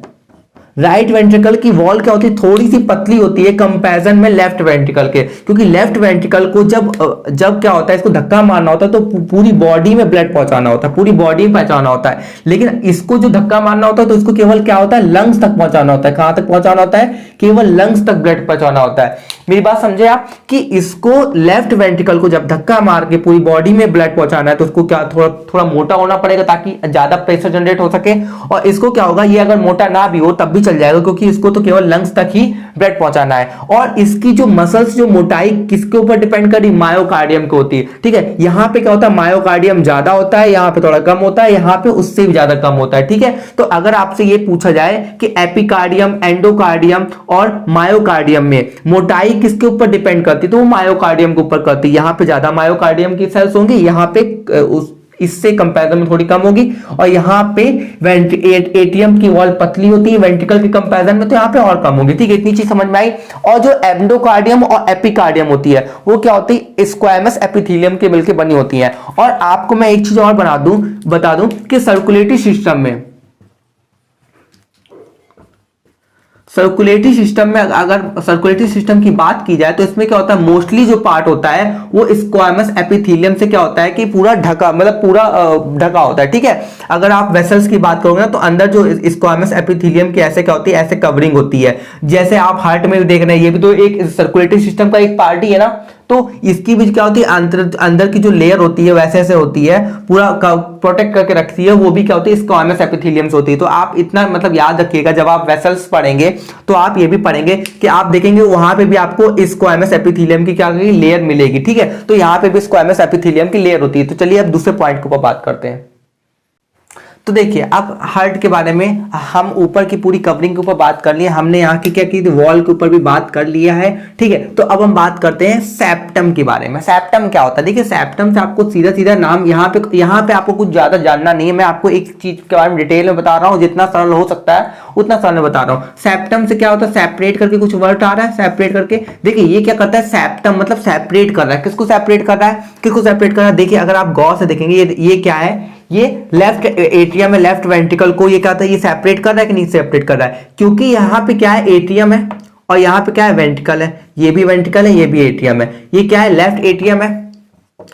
राइट वेंट्रिकल की वॉल क्या होती है, थोड़ी सी पतली होती है कंपैरिजन में लेफ्ट वेंट्रिकल के। क्योंकि लेफ्ट वेंट्रिकल को जब क्या होता है, इसको धक्का मारना होता है तो पूरी बॉडी में ब्लड पहुंचाना होता है, पूरी बॉडी में पहुंचाना होता है। लेकिन इसको जो धक्का मारना होता है तो इसको केवल क्या होता है, लंग्स तक पहुंचाना होता है। कहां तक पहुंचाना होता है, केवल लंग्स तक ब्लड पहुंचाना होता है। मेरी बात समझे आप, कि इसको लेफ्ट वेंट्रिकल को जब धक्का मार के पूरी बॉडी में ब्लड पहुंचाना है तो उसको क्या थोड़ा मोटा होना पड़ेगा ताकि ज्यादा प्रेशर जनरेट हो सके। और इसको क्या होगा, ये अगर मोटा ना भी हो तब भी चल जाएगा, क्योंकि इसको तो केवल लंग्स तक ही ब्लड पहुंचाना है। और इसकी जो मसल्स, जो मोटाई किसके ऊपर डिपेंड करी, मायोकार्डियम को होती है, ठीक है। यहां पे क्या होता है, मायोकार्डियम ज्यादा होता है, यहां पे थोड़ा कम होता है, यहां पे उससे भी ज्यादा कम होता है, ठीक है। तो अगर आपसे ये पूछा जाए कि एपिकार्डियम, एंडोकार्डियम और मायोकार्डियम में मोटाई किसके ऊपर डिपेंड करती है, तो वो मायोकार्डियम के ऊपर करती है। यहां पे ज्यादा मायोकार्डियम की सेल्स होंगी, यहां पे इससे कंपैरिजन में थोड़ी कम होगी। और यहाँ पे एट्रियम की वॉल पतली होती है वेंट्रिकल के कंपैरिजन में, तो यहाँ पे और कम होगी, ठीक है। इतनी चीज समझ में आई। और जो एंडोकार्डियम और एपिकार्डियम होती है वो क्या होती है, स्क्वैमस एपिथेलियम के मिलकर बनी होती है। और आपको मैं एक चीज और बता दूं कि सर्कुलेटरी सिस्टम में, सर्कुलेटरी सिस्टम में अगर सर्कुलेटरी सिस्टम की बात की जाए तो इसमें क्या होता है, मोस्टली जो पार्ट होता है वो स्क्वैमस एपिथेलियम से क्या होता है कि पूरा ढका, मतलब पूरा ढका होता है, ठीक है। अगर आप वेसल्स की बात करोगे ना तो अंदर जो स्क्वैमस एपिथेलियम की ऐसे क्या होती है, ऐसे कवरिंग होती है। जैसे आप हार्ट में भी देख रहे हैं, ये भी तो एक सर्कुलेटरी सिस्टम का एक पार्ट ही है ना। तो इसकी भी क्या होती है, अंदर की जो लेयर होती है वैसे ऐसे होती है, पूरा प्रोटेक्ट करके रखती है, वो भी क्या होती है, स्क्वैमस एपिथेलियम से होती है। तो आप इतना मतलब याद रखिएगा, जब आप वेसल्स पढ़ेंगे तो आप ये भी पढ़ेंगे कि आप देखेंगे वहां पे भी आपको स्क्वैमस एपिथेलियम की क्या लेयर मिलेगी, ठीक है। तो यहाँ पे भी स्क्वैमस एपिथेलियम की लेयर होती है। तो चलिए अब दूसरे पॉइंट के ऊपर बात करते हैं। तो देखिए अब हार्ट के बारे में हम ऊपर की पूरी कवरिंग के ऊपर बात कर लिए, हमने यहाँ की क्या की थी, वॉल के ऊपर भी बात कर लिया है, ठीक है। तो अब हम बात करते हैं सेप्टम के बारे में। सेप्टम क्या होता है, देखिए सेप्टम से आपको सीधा सीधा नाम, यहाँ पे आपको कुछ ज्यादा जानना नहीं है, मैं आपको एक चीज के बारे में डिटेल में बता रहा हूँ, जितना सरल हो सकता है उतना सरल में बता रहा हूँ। सेप्टम से क्या होता है, सेपरेट करके कुछ वर्ड आ रहा है, सेपरेट करके। देखिए ये क्या करता है, सेप्टम मतलब सेपरेट कर रहा है, किसको सेपरेट कर रहा है, किसको सेपरेट कर रहा है। देखिए अगर आप गौर से देखेंगे, ये क्या है, ये लेफ्ट एट्रियम है, लेफ्ट वेंट्रिकल को ये क्या होता है, ये सेपरेट कर रहा है कि नहीं सेपरेट कर रहा है, क्योंकि यहाँ पे क्या है, एट्रियम है और यहाँ पे क्या है, वेंट्रिकल है। ये भी वेंट्रिकल है, ये भी एट्रियम है। ये क्या है, लेफ्ट एट्रियम है,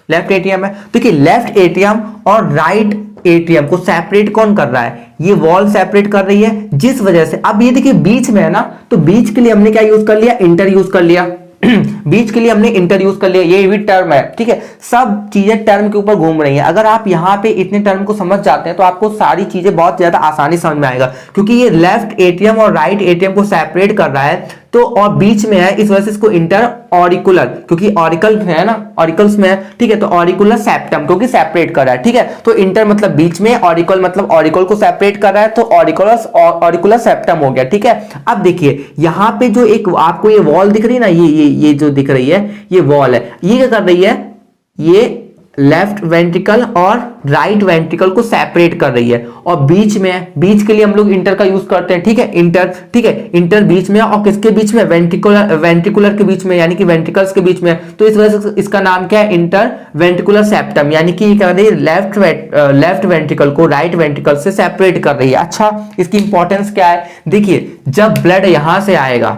लेफ्ट एट्रियम है। देखिए लेफ्ट एट्रियम और राइट एट्रियम को सेपरेट कौन कर रहा है, ये वॉल सेपरेट कर रही है, जिस वजह से अब ये देखिए बीच में है ना, तो बीच के लिए हमने क्या यूज कर लिया, इंटर यूज कर लिया। बीच के लिए हमने इंटर यूज कर लिया, ये भी टर्म है, ठीक है। सब चीजें टर्म के ऊपर घूम रही हैं। अगर आप यहाँ पे इतने टर्म को समझ जाते हैं तो आपको सारी चीजें बहुत ज्यादा आसानी समझ में आएगा, क्योंकि ये लेफ्ट एट्रियम और राइट एट्रियम को सेपरेट कर रहा है, तो और बीच में है, इस वजह से इसको इंटर ऑरिकुलर, क्योंकि ऑरिकल है ना, ऑरिकल्स में है, ठीक है। तो ऑरिकुलर सेप्टम, क्योंकि सेपरेट कर रहा है, ठीक है। तो इंटर मतलब बीच में, ऑरिकल मतलब ऑरिकल को सेपरेट कर रहा है, तो ऑरिकुलर सेप्टम हो गया, ठीक है। अब देखिए यहाँ पे जो एक आपको ये वॉल दिख रही है ना, ये जो दिख रही है, ये वॉल है, ये क्या कर रही है, ये लेफ्ट वेंट्रिकल और राइट वेंट्रिकल को सेपरेट कर रही है, और बीच में है, बीच के लिए हम लोग इंटर का यूज करते हैं, ठीक है, इंटर, ठीक है, इंटर बीच में और किसके बीच में, वेंट्रिकुलर के बीच में, यानी कि वेंट्रिकल्स के बीच में। तो इस वजह से इसका नाम क्या है, इंटर वेंट्रिकुलर सेप्टम, यानी कि क्या कर रही है, लेफ्ट वेंट्रिकल को राइट वेंट्रिकल से सेपरेट कर रही है। अच्छा, इसकी इंपॉर्टेंस क्या है, देखिए जब ब्लड यहां से आएगा,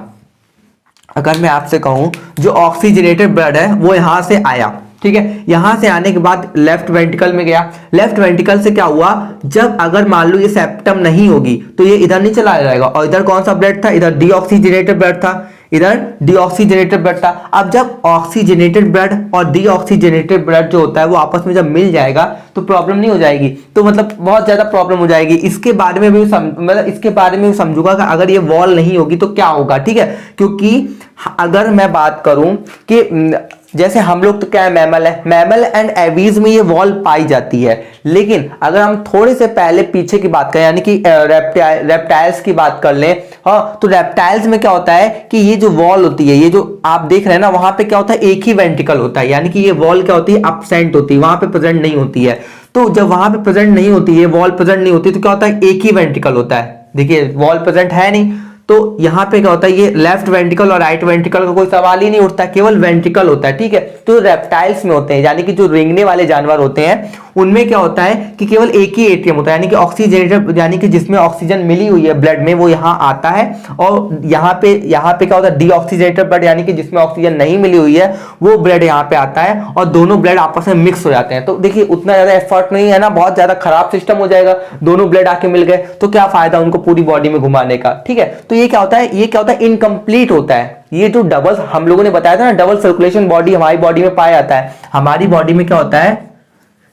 अगर मैं आपसे कहूं जो ऑक्सीजनेटेड ब्लड है वो यहां से आया, ठीक है, यहां से आने के बाद लेफ्ट वेंट्रिकल में गया, लेफ्ट वेंट्रिकल से क्या हुआ, जब अगर मान लो ये सेप्टम नहीं होगी तो ये इधर नहीं चला जाएगा, और इधर कौन सा ब्लड था, इधर डीऑक्सीजनेटेड ब्लड था, इधर डीऑक्सीजनेटेड ब्लड था। अब जब ऑक्सीजनेटेड ब्लड और डीऑक्सीजनेटेड ब्लड जो होता है वो आपस में जब मिल जाएगा तो प्रॉब्लम नहीं हो जाएगी, तो मतलब बहुत ज्यादा प्रॉब्लम हो जाएगी। इसके बारे में भी मतलब इसके बारे में भी समझूंगा कि अगर ये वॉल नहीं होगी तो क्या होगा, ठीक है, क्योंकि अगर मैं बात करूं कि जैसे हम लोग तो क्या है, मैमल है, मैमल एंड एवीज में ये वॉल पाई जाती है, लेकिन अगर हम थोड़े से पहले पीछे की बात करें, यानी कि रेप्टाइल्स की बात कर लें, हाँ, तो रेप्टाइल्स में क्या होता है कि ये जो वॉल होती है, ये जो आप देख रहे हैं ना, वहां पे क्या होता है, एक ही वेंट्रिकल होता है, यानी कि ये वॉल क्या होती है, एब्सेंट होती है, वहां पे प्रेजेंट नहीं होती है। तो जब वहां पे प्रेजेंट नहीं होती है, वॉल प्रेजेंट नहीं होती, तो क्या होता है, एक ही वेंट्रिकल होता है। देखिए वॉल प्रेजेंट है नहीं, तो यहां पे क्या होता है, ये लेफ्ट वेंट्रिकल और राइट वेंट्रिकल का कोई सवाल ही नहीं उठता, केवल वेंट्रिकल होता है, ठीक है। तो रेप्टाइल्स में होते हैं, यानी कि जो रेंगने वाले जानवर होते हैं, उनमें क्या होता है कि केवल एक ही एटीएम होता है, यानी कि ऑक्सीजनेटेड, यानी कि जिसमें ऑक्सीजन मिली हुई है ब्लड में, वो यहां आता है, और यहाँ पे क्या होता है, डीऑक्सीजनेटेड ब्लड, यानी कि जिसमें ऑक्सीजन नहीं मिली हुई है वो ब्लड यहाँ पे आता है, और दोनों ब्लड आपस में मिक्स हो जाते हैं। तो देखिए उतना ज्यादा एफर्ट नहीं है ना, बहुत ज्यादा खराब सिस्टम हो जाएगा, दोनों ब्लड आके मिल गए तो क्या फायदा उनको पूरी बॉडी में घुमाने का, ठीक है। तो ये क्या होता है, ये क्या होता है, इनकम्प्लीट होता है। ये जो डबल हम लोगों ने बताया था ना, डबल सर्कुलेशन बॉडी हमारी बॉडी में पाया जाता है, हमारी बॉडी में क्या होता है,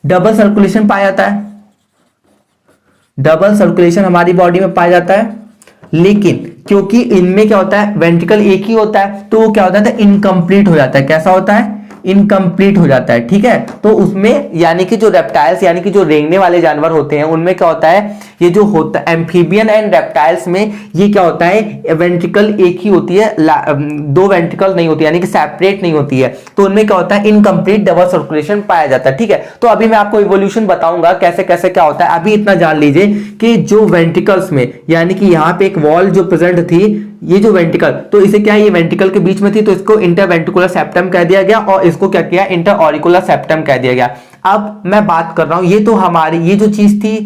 डबल सर्कुलेशन पाया जाता है, डबल सर्कुलेशन हमारी बॉडी में पाया जाता है, लेकिन क्योंकि इनमें क्या होता है, वेंट्रिकल एक ही होता है, तो वो क्या होता है, इनकम्प्लीट हो जाता है। कैसा होता है, इनकम्प्लीट हो जाता है, ठीक है। तो उसमें यानी कि जो रेप्टाइल्स, यानी कि जो रेंगने वाले जानवर होते हैं, उनमें क्या होता है, ये जो होता है एम्फीबियन एंड रेप्टाइल्स में, ये क्या होता है, वेंट्रिकल एक ही होती है, दो वेंट्रिकल नहीं होती, यानी कि सेपरेट नहीं होती है, तो उनमें क्या होता है, इनकम्प्लीट डबल सर्कुलेशन पाया जाता है, ठीक है। तो अभी मैं आपको इवोल्यूशन बताऊंगा कैसे कैसे क्या होता है। अभी इतना जान लीजिए कि जो वेंट्रिकल्स में, यानी कि यहाँ पे एक वॉल जो प्रेजेंट थी, ये जो वेंट्रिकल, तो इसे क्या है, ये वेंट्रिकल के बीच में थी, तो इसको इंटरवेंट्रिकुलर सेप्टम कह दिया गया, और इसको क्या किया, इंटरऑरिकुलर सेप्टम कह दिया गया। अब मैं बात कर रहा हूं, ये तो हमारी ये जो चीज थी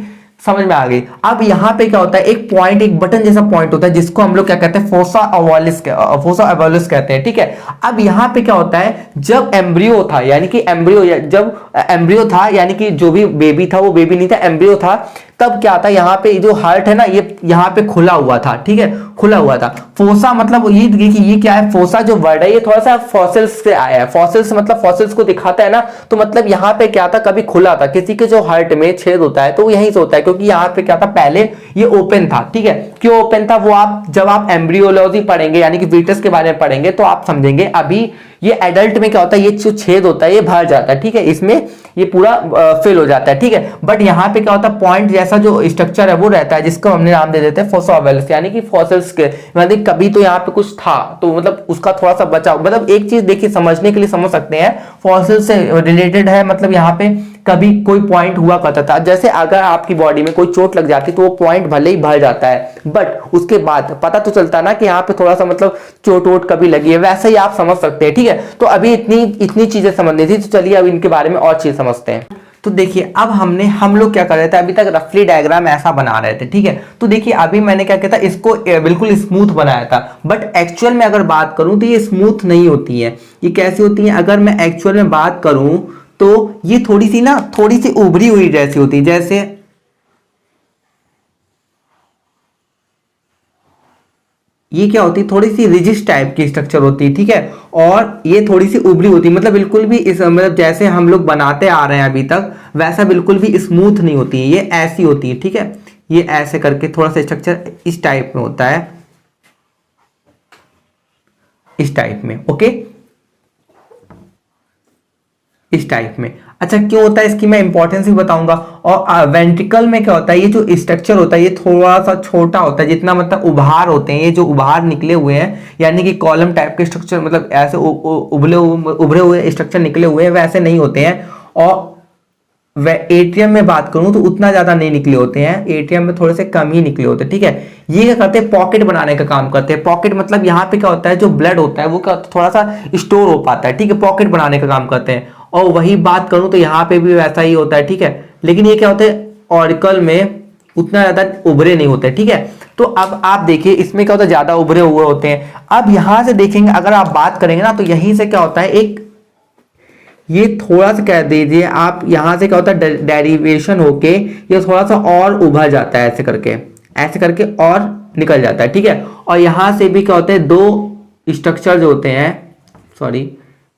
समझ में आ गई। अब यहां पे क्या होता है, एक पॉइंट, एक बटन जैसा पॉइंट होता है, जिसको हम लोग क्या कहते हैं, फोसा ओवलिस कहते हैं, ठीक है। अब यहां पे क्या होता है, जब एम्ब्रियो था, यानी कि जब एम्ब्रियो था, यानी कि जो भी बेबी था वो बेबी नहीं था, एम्ब्रियो था, तब क्या था, यहाँ पे जो हार्ट है ना, ये यहाँ पे खुला हुआ था, ठीक है, खुला हुआ था। फोसा मतलब ये देखिए, ये क्या है, फोसा जो वर्ड है ये थोड़ा सा फॉसिल्स से आया है, फॉसिल्स मतलब फॉसिल्स को दिखाता है ना, तो मतलब यहाँ पे क्या था, कभी खुला था, किसी के जो हार्ट में छेद होता है तो वो यहीं से होता है, क्योंकि यहाँ पे क्या था, पहले ये ओपन था, ठीक है। क्यों ओपन था, वो आप जब आप एम्ब्रियोलॉजी पढ़ेंगे, यानी कि फीटस के बारे में पढ़ेंगे, तो आप समझेंगे। अभी ये एडल्ट में क्या होता है, ये जो छेद होता है ये भर जाता है, ठीक है, इसमें ये पूरा फिल हो जाता है, ठीक है। बट यहाँ पे क्या होता है, पॉइंट जैसा जो स्ट्रक्चर है वो रहता है, जिसको हमने नाम दे देते हैं फोसा ओवलिस, यानी कि फॉसिल्स के, मतलब कभी तो यहाँ पे कुछ था, तो मतलब उसका थोड़ा सा बचाव, मतलब एक चीज देखिए समझने के लिए समझ सकते हैं, फॉसिल से रिलेटेड है, मतलब यहाँ पे कभी कोई पॉइंट हुआ करता था, जैसे अगर आपकी बॉडी में कोई चोट लग जाती तो वो पॉइंट भले ही भर जाता है, बट उसके बाद पता तो चलता ना कि यहाँ पे थोड़ा सा मतलब चोट वोट कभी लगी है, वैसे ही आप समझ सकते हैं, ठीक है। तो अभी इतनी चीजें समझनी थी, तो चलिए अब इनके बारे में और चीज समझते हैं। तो देखिए अब हम लोग क्या कर रहे थे, अभी तक रफली डायग्राम ऐसा बना रहे थे, ठीक है। तो देखिए अभी मैंने क्या किया था, इसको बिल्कुल स्मूथ बनाया था, बट एक्चुअल में अगर बात करूं तो ये स्मूथ नहीं होती है। ये कैसी होती है, अगर मैं एक्चुअल में बात करूं तो ये थोड़ी सी उभरी हुई जैसी होती है, जैसे ये क्या होती है, थोड़ी सी रिजिड टाइप की स्ट्रक्चर होती है, ठीक है। और ये थोड़ी सी उभरी होती है, मतलब बिल्कुल भी इस मतलब जैसे हम लोग बनाते आ रहे हैं अभी तक, वैसा बिल्कुल भी स्मूथ नहीं होती है, ये ऐसी होती है, ठीक है। ये ऐसे करके थोड़ा सा स्ट्रक्चर इस टाइप में होता है, इस टाइप में, ओके, इस टाइप में। अच्छा क्यों होता है, इसकी मैं इंपॉर्टेंस भी बताऊंगा। और वेंट्रिकल में क्या होता है, ये जो स्ट्रक्चर होता है ये थोड़ा सा छोटा होता है, जितना मतलब उभार होते हैं, ये जो उभार निकले हुए हैं, यानी कि कॉलम टाइप के स्ट्रक्चर, मतलब ऐसे उभरे हुए स्ट्रक्चर निकले हुए हैं, वैसे नहीं होते हैं। और एट्रियम में बात करूं तो उतना ज्यादा नहीं निकले होते हैं, एट्रियम में थोड़े से कम ही निकले होते हैं, ठीक है। ये क्या करते हैं, पॉकेट बनाने का काम करते हैं। पॉकेट मतलब यहाँ पे क्या होता है, जो ब्लड होता है वो क्या थोड़ा सा स्टोर हो पाता है, ठीक है, पॉकेट बनाने का काम करते हैं। और वही बात करूं तो यहाँ पे भी वैसा ही होता है, ठीक है। लेकिन ये क्या होता है, ऑरिकल में उतना ज्यादा उभरे नहीं होते, ठीक है। तो अब आप देखिए इसमें क्या होता है, ज्यादा उभरे हुए होते हैं। अब यहां से देखेंगे, अगर आप बात करेंगे ना, तो यहीं से क्या होता है, एक ये थोड़ा सा कह दीजिए आप, यहां से क्या होता है, डेरिवेशन होके ये थोड़ा सा और उभर जाता है, ऐसे करके और निकल जाता है, ठीक है। और यहां से भी क्या होते हैं, दो स्ट्रक्चर जो होते हैं, सॉरी,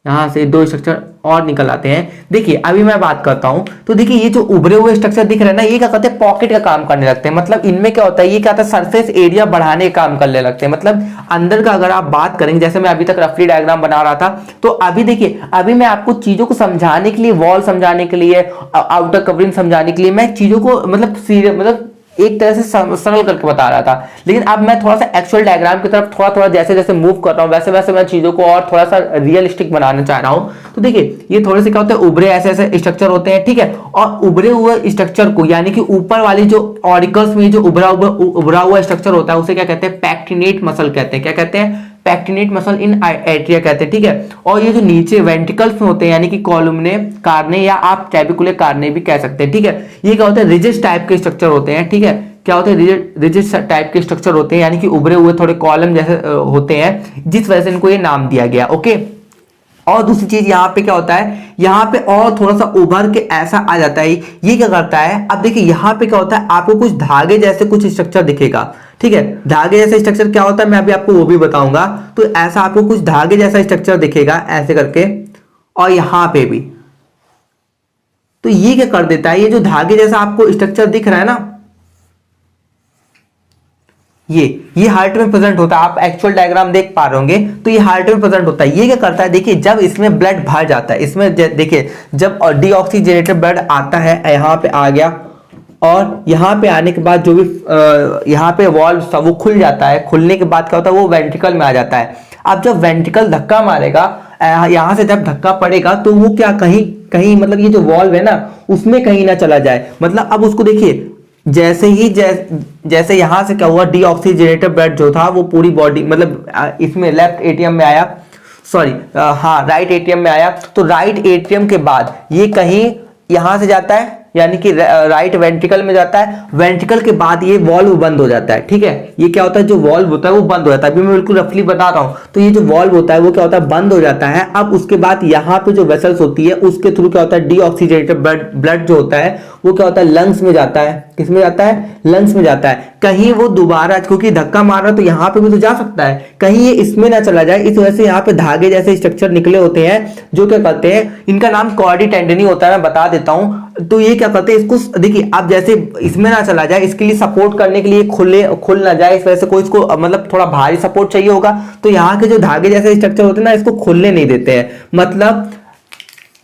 यहां से दो स्ट्रक्चर और निकल आते हैं। देखिए अभी मैं बात करता हूं, तो देखिए ये जो उभरे हुए स्ट्रक्चर दिख रहे हैं ना, ये क्या करते हैं, पॉकेट का काम करने लगते हैं। मतलब इनमें क्या होता है, ये क्या होता है, सरफेस एरिया बढ़ाने का काम करने लगते हैं। मतलब अंदर का अगर आप बात करेंगे, जैसे मैं अभी तक रफली डायग्राम बना रहा था, तो अभी देखिए, अभी मैं आपको चीजों को समझाने के लिए, वॉल समझाने के लिए, आउटर कवरिंग समझाने के लिए मैं चीजों को मतलब एक तरह से सरल करके बता रहा था। लेकिन अब मैं थोड़ा सा एक्चुअल डायग्राम की तरफ थोड़ा थोड़ा जैसे जैसे मूव कर रहा हूँ, वैसे वैसे मैं चीजों को और थोड़ा सा रियलिस्टिक बनाना चाह रहा हूँ। तो देखिए ये थोड़े से क्या होते हैं, उभरे ऐसे ऐसे स्ट्रक्चर होते हैं, ठीक है। और उभरे हुए स्ट्रक्चर को, यानी कि ऊपर वाली जो ऑरिकल्स में जो उभरा हुआ स्ट्रक्चर होता है, उसे क्या कहते हैं, पैक्टिनेट मसल कहते हैं। क्या कहते हैं, पैक्टिनेट मसल इन एट्रिया कहते हैं, ठीक है। और ये जो नीचे वेंट्रिकल्स में होते हैं, यानी कि कॉलुमने कार्ने, या आप ट्रैबिकुले कार्ने भी कह सकते हैं, ठीक है। ये क्या होता है, रिजिड टाइप के स्ट्रक्चर होते हैं, ठीक है। क्या होते हैं, रिजिड टाइप के स्ट्रक्चर होते हैं, यानी कि उभरे हुए थोड़े कॉलम जैसे होते हैं, जिस वजह से इनको ये नाम दिया गया, ओके। और दूसरी चीज यहाँ पे क्या होता है, यहाँ पे और थोड़ा सा उभर के ऐसा आ जाता है, ये क्या करता है, अब देखिए यहाँ पे क्या होता है, आपको कुछ धागे जैसे कुछ स्ट्रक्चर दिखेगा, ठीक है। धागे जैसा स्ट्रक्चर क्या होता है, मैं अभी आपको वो भी बताऊंगा। तो ऐसा आपको कुछ धागे जैसा स्ट्रक्चर दिखेगा ऐसे करके, और यहां पे भी। तो ये क्या कर देता है, ये जो धागे जैसा आपको स्ट्रक्चर दिख रहा है ना, ये हार्ट में प्रेजेंट होता है। आप एक्चुअल डायग्राम देख पा रहे होंगे, तो ये हार्ट में प्रेजेंट होता है। ये क्या करता है, देखिए जब इसमें ब्लड भर जाता है, इसमें देखिए जब डीऑक्सीजनेटेड ब्लड आता है, यहाँ पे आ गया, और यहाँ पे आने के बाद जो भी यहाँ पे वॉल्व सब वो खुल जाता है। खुलने के बाद क्या होता है, वो वेंट्रिकल में आ जाता है। अब जब वेंट्रिकल धक्का मारेगा, यहाँ से जब धक्का पड़ेगा, तो वो क्या कहीं कहीं मतलब ये जो वॉल्व है ना, उसमें कहीं ना चला जाए। मतलब अब उसको देखिए, जैसे ही जैसे यहां से क्या हुआ, डीऑक्सीजनेटेड ब्लड जो था वो पूरी बॉडी, मतलब इसमें लेफ्ट एट्रियम में आया, सॉरी हाँ राइट एट्रियम में आया। तो राइट एट्रियम के बाद ये कहीं यहां से जाता है, यानी कि राइट वेंट्रिकल में जाता है। वेंट्रिकल के बाद ये वॉल्व बंद हो जाता है, ठीक है। ये क्या होता है, जो वॉल्व होता है वो बंद हो जाता है। अभी मैं बिल्कुल रफली बता रहा हूं। तो ये जो वॉल्व होता है वो क्या होता है, बंद हो जाता है। अब उसके बाद यहाँ पे जो वेसल्स होती है, उसके थ्रू क्या होता है, डीऑक्सीजनेटेड ब्लड जो होता है वो क्या होता है, लंग्स में जाता है। किस में जाता है, लंग्स में जाता है। कहीं वो दोबारा, क्योंकि धक्का मार रहा है तो यहाँ पे भी तो जा सकता है, कहीं ये इसमें ना चला जाए, इस वजह से यहाँ पे धागे जैसे स्ट्रक्चर निकले होते हैं, जो क्या करते हैं, इनका नाम कॉर्डी टेंडनी होता है, मैं बता देता हूं। तो ये क्या करते हैं, इसको देखिए, अब जैसे इसमें ना चला जाए, इसके लिए सपोर्ट करने के लिए खुल ना जाए, इस वजह से कोई इसको मतलब थोड़ा भारी सपोर्ट चाहिए होगा। तो यहाँ के जो धागे जैसे स्ट्रक्चर होते हैं ना, इसको खुलने नहीं देते हैं। मतलब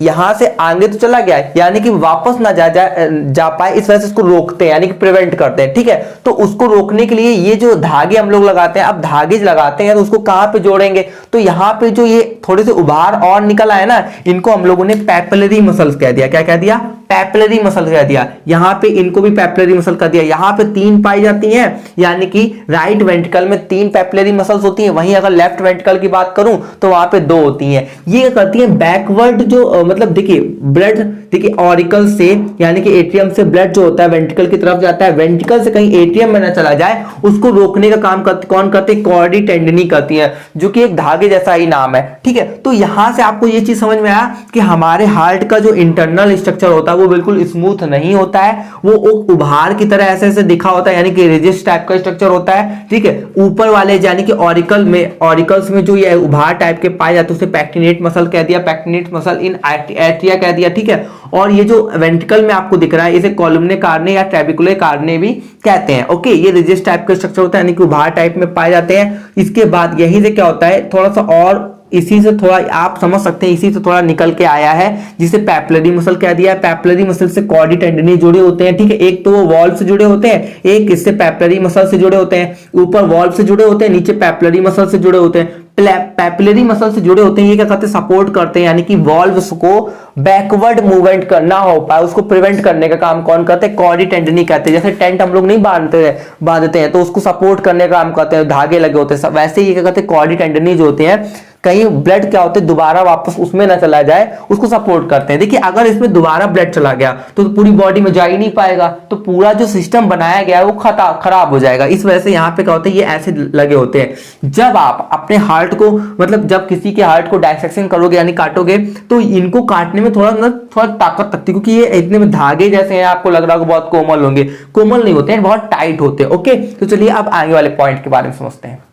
यहां से आगे तो चला गया, यानी कि वापस ना जा पाए, इस वजह से इसको रोकते हैं, यानी कि प्रिवेंट करते हैं, ठीक है। तो उसको रोकने के लिए ये जो धागे हम लोग लगाते हैं, अब धागे लगाते हैं तो उसको कहां पे जोड़ेंगे, तो यहाँ पे जो ये थोड़े से उभार और निकल आए ना, इनको हम लोगों ने पैपिलरी मसल्स कह दिया। क्या कह दिया, पैपिलरी मसल कह दिया। यहाँ पे इनको भी पैपिलरी मसल कर दिया। यहाँ पे 3 पाई जाती हैं, यानी कि राइट वेंट्रिकल में 3 पैपिलरी मसल्स होती हैं। वहीं अगर लेफ्ट वेंट्रिकल की बात करूं तो वहां पे 2 होती हैं। ये करती हैं बैकवर्ड जो मतलब देखिए ब्लड, देखिए ऑरिकल से, यानी कि एट्रियम से ब्लड जो होता है वेंट्रिकल की तरफ जाता है, वेंट्रिकल से कहीं एट्रियम में ना चला जाए, उसको रोकने का काम कौन करते हैं, कॉर्डी टेंडनी करती है, जो कि एक धागे जैसा ही नाम है, ठीक है। तो यहां से आपको ये चीज समझ में आया कि हमारे हार्ट का जो इंटरनल स्ट्रक्चर होता है वो बिल्कुल स्मूथ नहीं होता है, वो उभार की तरह ऐसे ऐसे दिखा होता है, यानी कि रिजिड टाइप का स्ट्रक्चर होता है, ठीक है। ऊपर वाले यानी कि ऑरिकल्स में जो ये उभार टाइप के पाए जाते हैं उसे पैक्टिनेट मसल कह दिया, पैक्टिनेट मसल इन एट्रिया कह दिया, ठीक है। और ये जो वेंट्रिकल में आपको दिख रहा है, इसे कॉलुमने कार्ने या ट्रैबिकुले कार्ने भी कहते हैं, ओके। ये रिजिड टाइप का स्ट्रक्चर होता है, यानी कि उभार टाइप में पाए जाते हैं। इसके बाद यहीं से क्या होता है, थोड़ा सा और इसी से थोड़ा आप समझ सकते हैं, इसी से थोड़ा निकल के आया है, जिसे पैपिलरी मसल कह दिया है। पैपिलरी मसल से कॉर्डी टेंडनी जुड़े होते हैं, ठीक है। एक तो वो वॉल्व से जुड़े होते हैं, एक इससे पैपिलरी मसल से जुड़े होते हैं। ऊपर वॉल्व से जुड़े होते हैं, नीचे पैपिलरी मसल से जुड़े होते हैं। पैपिलरी मसल से जुड़े होते हैं, ये क्या करते हैं, सपोर्ट करते हैं, यानी कि वॉल्व्स को बैकवर्ड मूवमेंट करना हो पाए उसको प्रिवेंट करने का काम कौन करते हैं, कॉर्डी टेंडनी कहते हैं। जैसे टेंट हम लोग नहीं बांधते हैं तो उसको सपोर्ट करने का काम करते हैं, धागे लगे होते हैं, वैसे ही क्या करते हैं, कॉर्डी टेंडनी जो होते हैं, कहीं ब्लड क्या होते हैं दोबारा वापस उसमें ना चला जाए उसको सपोर्ट करते हैं। देखिए अगर इसमें दोबारा ब्लड चला गया तो पूरी बॉडी में जा ही नहीं पाएगा, तो पूरा जो सिस्टम बनाया गया है वो खराब हो जाएगा। इस वजह से यहाँ पे क्या होता है, ये ऐसे लगे होते हैं। जब आप अपने हार्ट को मतलब जब किसी के हार्ट को डायसेक्शन करोगे यानी काटोगे तो इनको काटने में थोड़ा ताकत लगती है, क्योंकि ये इतने में धागे जैसे हैं, आपको लग रहा होगा बहुत कोमल होंगे, कोमल नहीं होते हैं, बहुत टाइट होते हैं। ओके, तो चलिए अब आगे वाले पॉइंट के बारे में समझते हैं।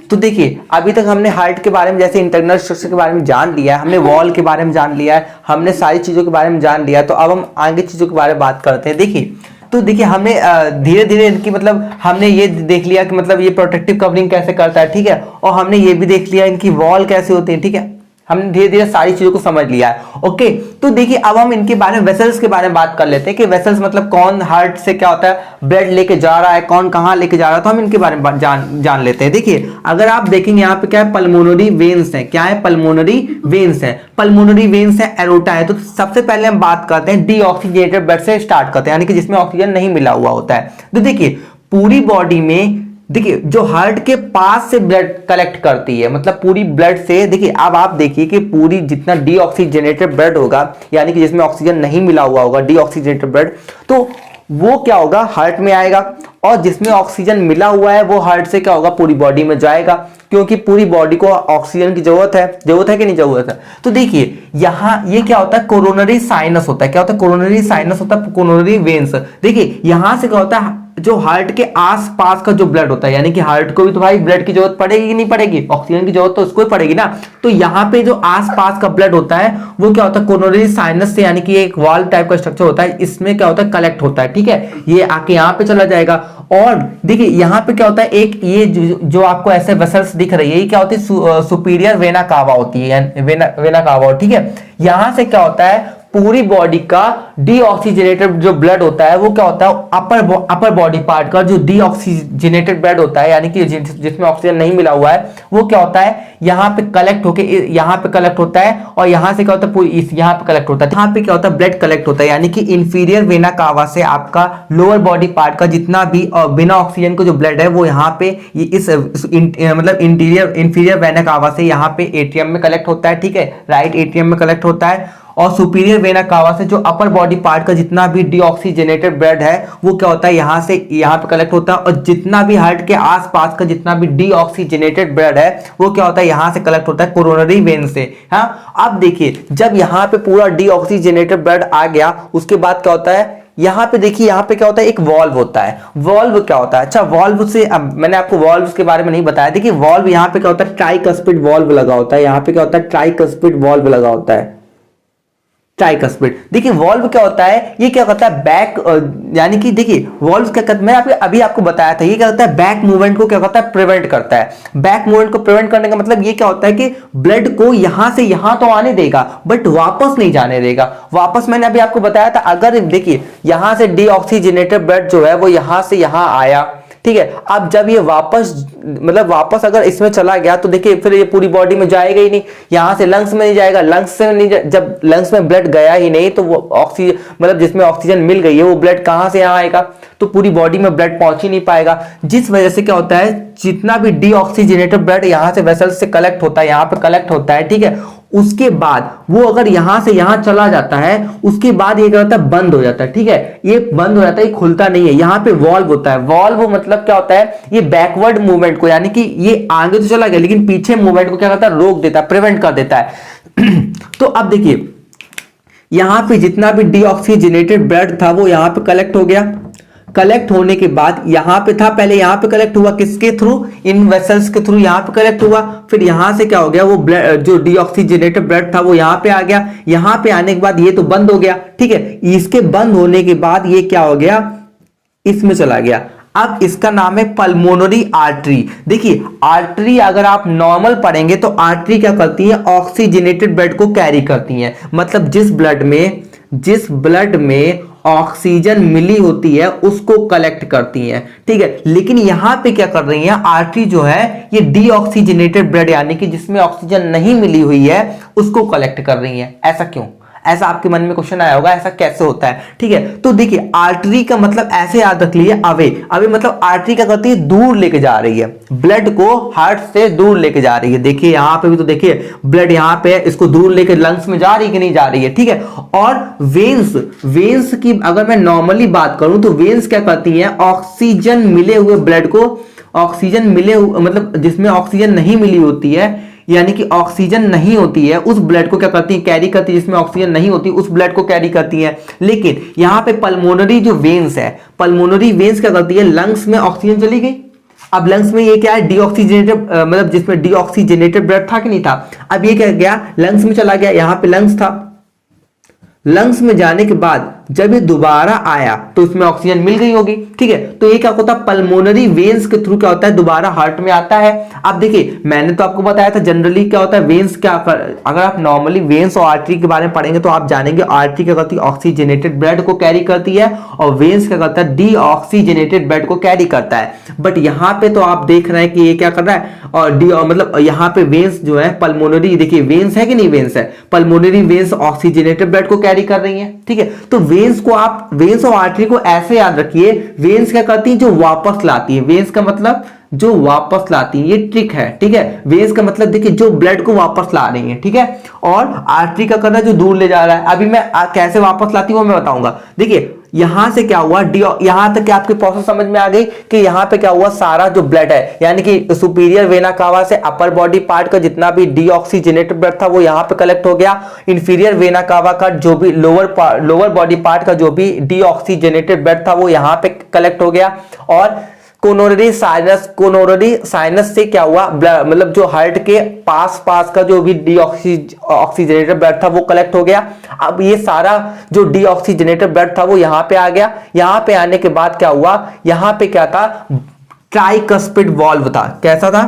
तो देखिए अभी तक हमने हार्ट के बारे में जैसे इंटरनल स्ट्रक्चर के बारे में जान लिया है, हमने वॉल के बारे में जान लिया है, हमने सारी चीजों के बारे में जान लिया है। तो अब हम आगे चीजों के बारे में बात करते हैं। देखिए तो देखिए हमने धीरे धीरे इनकी मतलब हमने ये देख लिया कि मतलब ये प्रोटेक्टिव कवरिंग कैसे करता है, ठीक है, और हमने ये भी देख लिया इनकी वॉल कैसे होती है, ठीक है, हमने धीरे धीरे सारी चीजों को समझ लिया है। ओके, तो देखिए अब हम इनके बारे में वेसल्स के बारे में बात कर लेते हैं कि वेसल्स मतलब कौन हार्ट से क्या होता है ब्लड लेके जा रहा है, कौन कहाँ लेके जा रहा है, तो हम इनके बारे में जान लेते हैं। देखिए अगर आप देखेंगे यहाँ पे क्या है, पल्मोनरी वेन्स है, क्या है, पल्मोनरी वेन्स है, पल्मोनरी वेन्स है, एरोटा है। तो सबसे पहले हम बात करते हैं डीऑक्सीजनेटेड ब्लड से स्टार्ट करते हैं, यानी कि जिसमें ऑक्सीजन नहीं मिला हुआ होता है। तो देखिए पूरी बॉडी में देखिए जो हार्ट के पास से ब्लड कलेक्ट करती है, मतलब पूरी ब्लड से, देखिए अब आप देखिए कि पूरी जितना डीऑक्सीजनेटेड ब्लड होगा यानी कि जिसमें ऑक्सीजन नहीं मिला हुआ होगा डीऑक्सीजनेटेड ब्लड, तो वो क्या होगा, हार्ट में आएगा, और जिसमें ऑक्सीजन मिला हुआ है वो हार्ट से क्या होगा, पूरी बॉडी में जाएगा, क्योंकि पूरी बॉडी को ऑक्सीजन की जरूरत है कि नहीं जरूरत है। तो देखिए यहाँ ये क्या होता है, कोरोनरी साइनस होता है, क्या होता है, कोरोनरी साइनस होता है, कोरोनरी वेन्स। देखिए यहां से क्या होता है, जो हार्ट के आसपास का जो ब्लड होता है, यानी कि हार्ट को भी तो भाई ब्लड की जरूरत पड़ेगी कि नहीं पड़ेगी, ऑक्सीजन की जरूरत तो उसको ही पड़ेगी ना। तो यहाँ पे जो आसपास का ब्लड होता है वो क्या होता है, कोरोनरी साइनस से, यानी कि एक वाल्व टाइप का स्ट्रक्चर होता है, इसमें क्या होता है, कलेक्ट होता है, ठीक है, ये आके यहाँ पे चला जाएगा। और देखिए यहाँ पे क्या होता है, एक ये जो आपको ऐसे वेसल्स दिख रही है, ये क्या होती है, सुपीरियर वेना कावा होती है, वेना कावा, ठीक है। यहां से क्या होता है, पूरी बॉडी का डीऑक्सीजनेटेड जो ब्लड होता है वो क्या होता है, अपर बॉडी पार्ट का जो डीऑक्सीजनेटेड ब्लड होता है, यानी कि जिसमें ऑक्सीजन नहीं मिला हुआ है, वो क्या होता है, यहाँ पे कलेक्ट होके यहाँ पे कलेक्ट होता है, और यहाँ से क्या होता है, पूरी यहाँ पे कलेक्ट होता है। यहाँ पे क्या होता है, ब्लड कलेक्ट होता है, यानी कि इंफीरियर वेना कावा से आपका लोअर बॉडी पार्ट का जितना भी बिना ऑक्सीजन का जो ब्लड है वो यहाँ पे इस मतलब इंफीरियर वेना कावा से यहाँ पे एट्रियम में कलेक्ट होता है, ठीक है, राइट एट्रियम में कलेक्ट होता है। और सुपीरियर वेना कावा से जो अपर बॉडी पार्ट का जितना भी डीऑक्सीजनेटेड ब्लड है वो क्या होता है, यहाँ से यहाँ पे कलेक्ट होता है, और जितना भी हार्ट के आसपास का जितना भी डीऑक्सीजनेटेड ब्लड है वो क्या होता है, यहाँ से कलेक्ट होता है, कोरोनरी वेन से। हाँ, अब देखिए जब यहाँ पे पूरा डीऑक्सीजनेटेड ब्लड आ गया उसके बाद क्या होता है, यहाँ पे देखिए यहाँ पे क्या होता है, एक वॉल्व होता है। वॉल्व क्या होता है, अच्छा वॉल्व से अब मैंने आपको वॉल्व के बारे में नहीं बताया। देखिए वॉल्व यहाँ पे क्या होता है, ट्राइकस्पिड वॉल्व लगा होता है, यहाँ पे क्या होता है, ट्राइकस्पिड वॉल्व लगा होता है, ट्राइकस्पिड। देखिए वॉल्व क्या होता है, ये क्या करता है, बैक यानी कि देखिए वॉल्व क्या करता है, मैं अभी आपको बताया था, ये क्या करता है, बैक मूवमेंट को क्या करता है, प्रिवेंट करता है। बैक मूवमेंट को प्रिवेंट करने का मतलब ये क्या होता है कि ब्लड को यहां से यहां तो आने देगा बट वापस नहीं जाने देगा। वापस मैंने अभी आपको बताया था, अगर देखिए यहां से डीऑक्सीजनेटेड ब्लड जो है वो यहां से यहां आया, ठीक है, अब जब ये वापस अगर इसमें चला गया तो देखिए फिर ये पूरी बॉडी में जाएगा ही नहीं, यहां से लंग्स में नहीं जाएगा, लंग्स से नहीं, जब लंग्स में ब्लड गया ही नहीं तो वो ऑक्सीजन मतलब जिसमें ऑक्सीजन मिल गई है वो ब्लड कहां से यहां आएगा, तो पूरी बॉडी में ब्लड पहुंच ही नहीं पाएगा। जिस वजह से क्या होता है, जितना भी डीऑक्सीजनेटेड ब्लड यहां से वेसल्स से कलेक्ट होता है, यहां पे कलेक्ट होता है, ठीक है, उसके बाद वो अगर यहां से यहां चला जाता है उसके बाद ये क्या होता है, बंद हो जाता है, ठीक है, ये बंद हो जाता है, ये खुलता नहीं है। यहाँ पे वॉल्व होता है, वॉल्व मतलब क्या होता है, ये बैकवर्ड मूवमेंट को, यानी कि ये आगे तो चला गया लेकिन पीछे मूवमेंट को क्या करता है, रोक देता है, प्रिवेंट कर देता है। तो अब देखिए यहां पे जितना भी डीऑक्सीजनेटेड ब्लड था वो यहां पे कलेक्ट हो गया, कलेक्ट होने के बाद यहां पे था, पहले यहां पे कलेक्ट हुआ किसके थ्रू, इन वेसल्स के थ्रू यहां पे कलेक्ट हुआ, फिर यहां से क्या हो गया, वो ब्लड जो डीऑक्सीजनेटेड ब्लड था वो यहां पे आ गया, यहां पे आने के बाद ये तो बंद हो गया, ठीक है, इसके बंद होने के बाद ये क्या हो गया, इसमें चला गया। अब इसका नाम है पल्मोनरी आर्टरी। देखिए आर्टरी अगर आप नॉर्मल पढ़ेंगे तो आर्टरी क्या करती है, ऑक्सीजनेटेड ब्लड को कैरी करती है, मतलब जिस ब्लड में ऑक्सीजन मिली होती है उसको कलेक्ट करती हैं, ठीक है। लेकिन यहां पे क्या कर रही हैं, आर्टरी जो है ये डीऑक्सीजनेटेड ब्लड यानी कि जिसमें ऑक्सीजन नहीं मिली हुई है उसको कलेक्ट कर रही हैं। ऐसा क्यों? ऐसा आपके मन में क्वेश्चन आया होगा, ऐसा कैसे होता है, ठीक है। तो देखिए आर्टरी का मतलब ऐसे याद रख लीजिए, अवे अवे मतलब आर्टरी क्या करती है, दूर लेके जा रही है, ब्लड को हार्ट से दूर लेके जा रही है। देखिए यहां पे भी तो देखिए ब्लड यहां पे है, इसको दूर लेके लंग्स में जा रही है कि नहीं जा रही है, ठीक है। और वेन्स की अगर मैं नॉर्मली बात करूं तो वेन्स क्या करती है, ऑक्सीजन मिले हुए ब्लड को, ऑक्सीजन मिले हुए मतलब जिसमें ऑक्सीजन नहीं मिली होती है यानी कि ऑक्सीजन नहीं होती है उस ब्लड को क्या करती है, कैरी करती है। जिसमें ऑक्सीजन नहीं होती उस ब्लड को कैरी करती है। लेकिन यहां पे पल्मोनरी जो वेन्स है, पल्मोनरी वेन्स क्या करती है, लंग्स में ऑक्सीजन चली गई, अब लंग्स में ये क्या है, डीऑक्सीजनेटेड मतलब जिसमें डीऑक्सीजनेटेड ब्लड था कि नहीं था, अब ये क्या गया लंग्स में चला गया, यहां पे लंग्स था, लंग्स में जाने के बाद जब ये दोबारा आया तो इसमें ऑक्सीजन मिल गई होगी, ठीक है। तो ये क्या होता है, पल्मोनरी वेन्स के थ्रू क्या होता है, दोबारा हार्ट में आता है। अब देखिए मैंने तो आपको बताया था जनरली क्या होता है, वेन्स क्या अगर आप नॉर्मली वेन्स और आर्टरी के बारे में पढ़ेंगे तो आप जानेंगे आर्टरी क्या करती है, ऑक्सीजनेटेड ब्लड को कैरी करती है और वेन्स क्या करता है, डीऑक्सीजनेटेड ब्लड को कैरी करता है। बट यहां पे तो आप देख रहे हैं कि ये क्या कर रहा है, और डी मतलब यहां पे वेन्स जो है पल्मोनरी, देखिए वेन्स है कि नहीं, वेन्स है, पल्मोनरी वेन्स ऑक्सीजनेटेड ब्लड को कैरी कर रही है, ठीक है। तो वेन्स को आप, वेन्स और आर्टरी को ऐसे याद रखिए, वेन्स क्या करती है, जो वापस लाती है, वेन्स का मतलब जो वापस लाती है, ये ट्रिक है, ठीक है। वेन्स का मतलब देखिए जो ब्लड को वापस ला रही है, ठीक है। और आर्टरी का करना जो दूर ले जा रहा है। अभी मैं कैसे वापस लाती हूं वो मैं बताऊंगा। देखिए यहां से क्या हुआ, यहां तक आपकी प्रोसेस समझ में आ गई कि यहां पे क्या हुआ, सारा जो ब्लड है यानी कि सुपीरियर वेना कावा से अपर बॉडी पार्ट का जितना भी डीऑक्सीजनेटेड ब्लड था वो यहां पे कलेक्ट हो गया। इंफीरियर वेना कावा का जो भी लोअर बॉडी पार्ट का जो भी डीऑक्सीजनेटेड ब्लड था वो यहां पे कलेक्ट हो गया। और कोरोनरी साइनस से क्या हुआ, मतलब जो हार्ट के पास का जो भी डीऑक्सीजनेटेड ब्लड था वो कलेक्ट हो गया। अब ये सारा जो डीऑक्सीजनेटेड ब्लड था वो यहां पे आ गया। यहां पे आने के बाद क्या हुआ, यहां पे क्या था, ट्राइकस्पिड वाल्व था। कैसा था,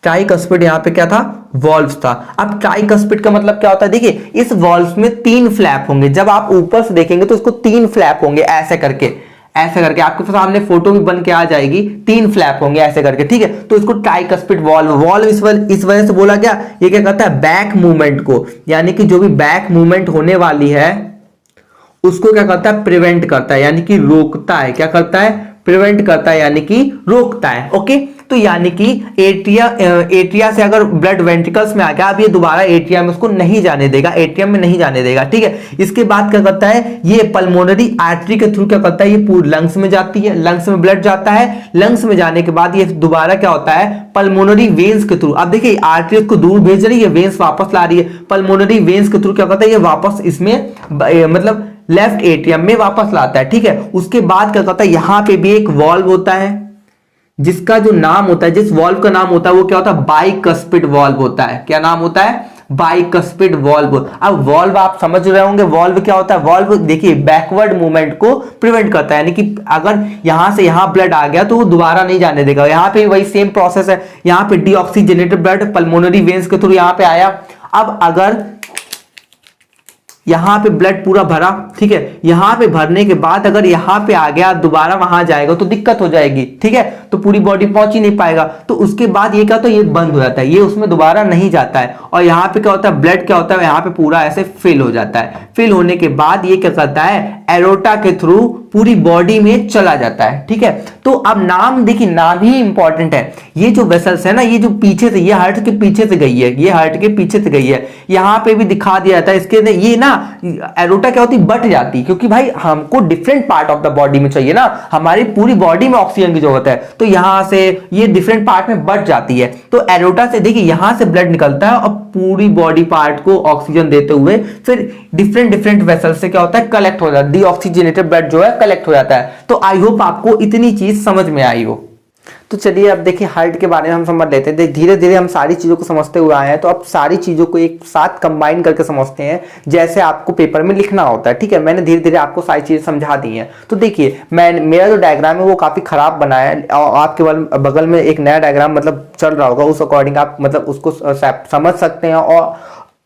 ट्राइकस्पिड यहां पे क्या था, वॉल्व था। अब ट्राइकस्पिड का मतलब क्या होता है, देखिए इस वॉल्व में 3 फ्लैप होंगे, जब आप ऊपर से देखेंगे तो इसको 3 फ्लैप होंगे, ऐसे करके आपके सामने फोटो भी बन के आ जाएगी, 3 फ्लैप होंगे ऐसे करके, ठीक है। तो इसको ट्राइकस्पिड वॉल्व इस वजह से बोला गया, ये क्या करता है, बैक मूवमेंट को, यानी कि जो भी बैक मूवमेंट होने वाली है उसको क्या करता है, प्रिवेंट करता है, यानी कि रोकता है। क्या करता है, प्रिवेंट करता है यानी कि रोकता है, ओके। तो यानी कि एट्रिया से अगर ब्लड वेंट्रिकल्स में आ गया, अब ये दोबारा एट्रिया में उसको नहीं जाने देगा, एट्रियम में नहीं जाने देगा, ठीक है। इसके बाद क्या करता है, ये पल्मोनरी आर्टरी के थ्रू क्या करता है, ये पूरी लंग्स में जाती है, लंग्स में ब्लड जाता है, लंग्स में जाने के बाद ये दोबारा क्या होता है, पल्मोनरी वेन्स के थ्रू, अब देखिए आर्टरी को दूर भेज रही है, वेन्स वापस ला रही है, पल्मोनरी वेन्स के थ्रू क्या करता है, ये वापस इसमें मतलब लेफ्ट एट्रियम में वापस लाता है, ठीक है। उसके बाद क्या करता है, यहां पे भी एक वॉल्व होता है जिसका जो नाम होता है, जिस वॉल्व का नाम होता है वो क्या होता है, बाइकस्पिड वॉल्व होता है। क्या नाम होता है, बाइकस्पिड वॉल्व। अब वॉल्व आप समझ रहे होंगे, वॉल्व क्या होता है, वॉल्व देखिए बैकवर्ड मूवमेंट को प्रिवेंट करता है, यानी कि अगर यहां से यहां ब्लड आ गया तो वो दोबारा नहीं जाने देगा। यहां पे वही सेम प्रोसेस है, यहां पे डीऑक्सीजनेटेड ब्लड पल्मोनरी वेन्स के थ्रू यहां पे आया। अब अगर यहां पे ब्लड पूरा भरा, ठीक है, यहां पे भरने के बाद अगर यहां पे आ गया दोबारा वहां जाएगा तो दिक्कत हो जाएगी, ठीक है, तो पूरी बॉडी पहुंच ही नहीं पाएगा। तो उसके बाद ये क्या होता है, ये बंद हो जाता है, ये उसमें दोबारा नहीं जाता है। और यहां पे क्या होता है, ब्लड क्या होता है, यहां पे पूरा ऐसे फिल हो जाता है। फिल होने के बाद ये क्या करता है, एरोटा के थ्रू पूरी बॉडी में चला जाता है, ठीक है। तो अब नाम देखिए, नाम ही इंपॉर्टेंट है। ये जो वेसल्स है ना, ये जो पीछे से, ये हार्ट के पीछे से गई है, ये हार्ट के पीछे से गई है, यहां पे भी दिखा दिया जाता है इसके, ये ना एरोटा क्या होती, बट जाती, क्योंकि भाई हमको different part of the body में चाहिए ना, हमारी पूरी बॉडी में ऑक्सीजन की जरूरत है, तो यहां से ये डिफरेंट पार्ट में बट जाती है। तो एरोटा से देखिए यहां से ब्लड निकलता है और पूरी बॉडी पार्ट को ऑक्सीजन देते हुए फिर डिफरेंट वेसल से क्या होता है, कलेक्ट हो जाता है, डीऑक्सीजनेटेड ब्लड जो है कलेक्ट हो जाता है। तो आई होप आपको इतनी चीज समझ में आई हो। तो चलिए अब देखिए हार्ट के बारे में हम समझ लेते हैं। धीरे धीरे हम सारी चीज़ों को समझते हुए आए हैं, तो अब सारी चीज़ों को एक साथ कंबाइन करके समझते हैं, जैसे आपको पेपर में लिखना होता है, ठीक है। मैंने धीरे धीरे आपको सारी चीज़ें समझा दी हैं। तो देखिए मेरा जो डायग्राम है वो काफ़ी खराब बना है, और आपके बगल में एक नया डायग्राम मतलब चल रहा होगा, उस अकॉर्डिंग आप मतलब उसको समझ सकते हैं और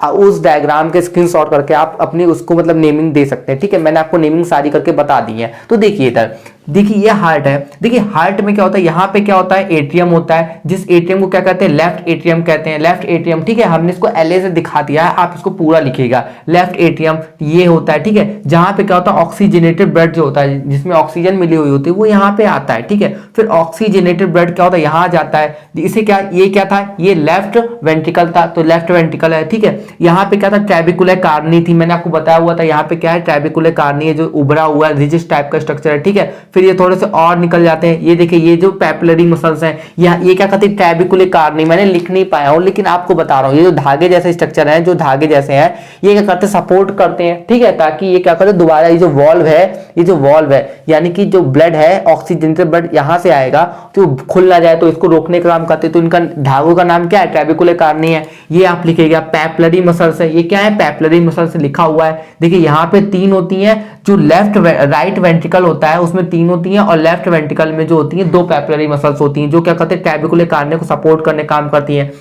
उस डायग्राम के स्क्रीनशॉट करके आप अपनी उसको मतलब नेमिंग दे सकते हैं। ठीक है, मैंने आपको नेमिंग सारी करके बता दी है। तो देखिए इधर देखिए ये हार्ट है। देखिए हार्ट में क्या होता है, यहाँ पे क्या होता है, एट्रियम होता है, जिस एट्रियम को क्या कहते हैं, लेफ्ट एट्रियम कहते हैं, लेफ्ट एट्रियम। ठीक है, हमने इसको LA से दिखा दिया है, आप इसको पूरा लिखिएगा। लेफ्ट एट्रियम ये होता है। ठीक है, जहां पे क्या होता है, ऑक्सीजनेटेड ब्लड जो होता है, जिसमें ऑक्सीजन मिली हुई होती है, वो यहाँ पे आता है। ठीक है, फिर ऑक्सीजनेटेड ब्लड क्या होता है, यहाँ जाता है। इसे क्या, ये क्या था, ये लेफ्ट वेंट्रिकल था, तो लेफ्ट वेंट्रिकल है। ठीक है, यहाँ पे क्या था, ट्रैबिकुलर कार्नी थी, मैंने आपको बताया हुआ था। यहाँ पे क्या है, ट्रैबिकुलर कार्नी है, जो उभरा हुआ रिजिड टाइप का स्ट्रक्चर है। ठीक है, फिर ये थोड़े से और निकल जाते हैं। ये देखिए ये जो पैपिलरी मसल्स हैं, ये क्या कहते हैं, ट्रैबिकुलर कार्नी। मैंने लिख नहीं पाया हूं लेकिन आपको बता रहा हूं, ये जो धागे जैसे स्ट्रक्चर हैं, जो धागे जैसे हैं, ये क्या करते हैं, सपोर्ट करते हैं। ठीक है, ताकि ये क्या करते हैं, दोबारा ये जो वॉल्व है, ये जो वॉल्व है, यानी कि जो ब्लड है, ऑक्सीजनेटेड ब्लड यहां से आएगा तो खुल ना जाए, तो इसको रोकने का काम करते हैं। तो इनका धागों का नाम क्या है, ट्रैबिकुलर कार्नी है। ये आप लिखिएगा। पैपिलरी मसल्स है, ये क्या है, पैपिलरी मसल्स लिखा हुआ है। देखिए यहाँ पे 3 होती हैं, जो राइट वेंट्रिकल होता है उसमें 3 होती हैं, और लेफ्ट वेंट्रिकल में जो होती हैं 2 पैपिलरी मसल्स होती हैं, जो क्या करते हैं, ट्रैबिकुलर कार्नी को सपोर्ट करने काम करती हैं।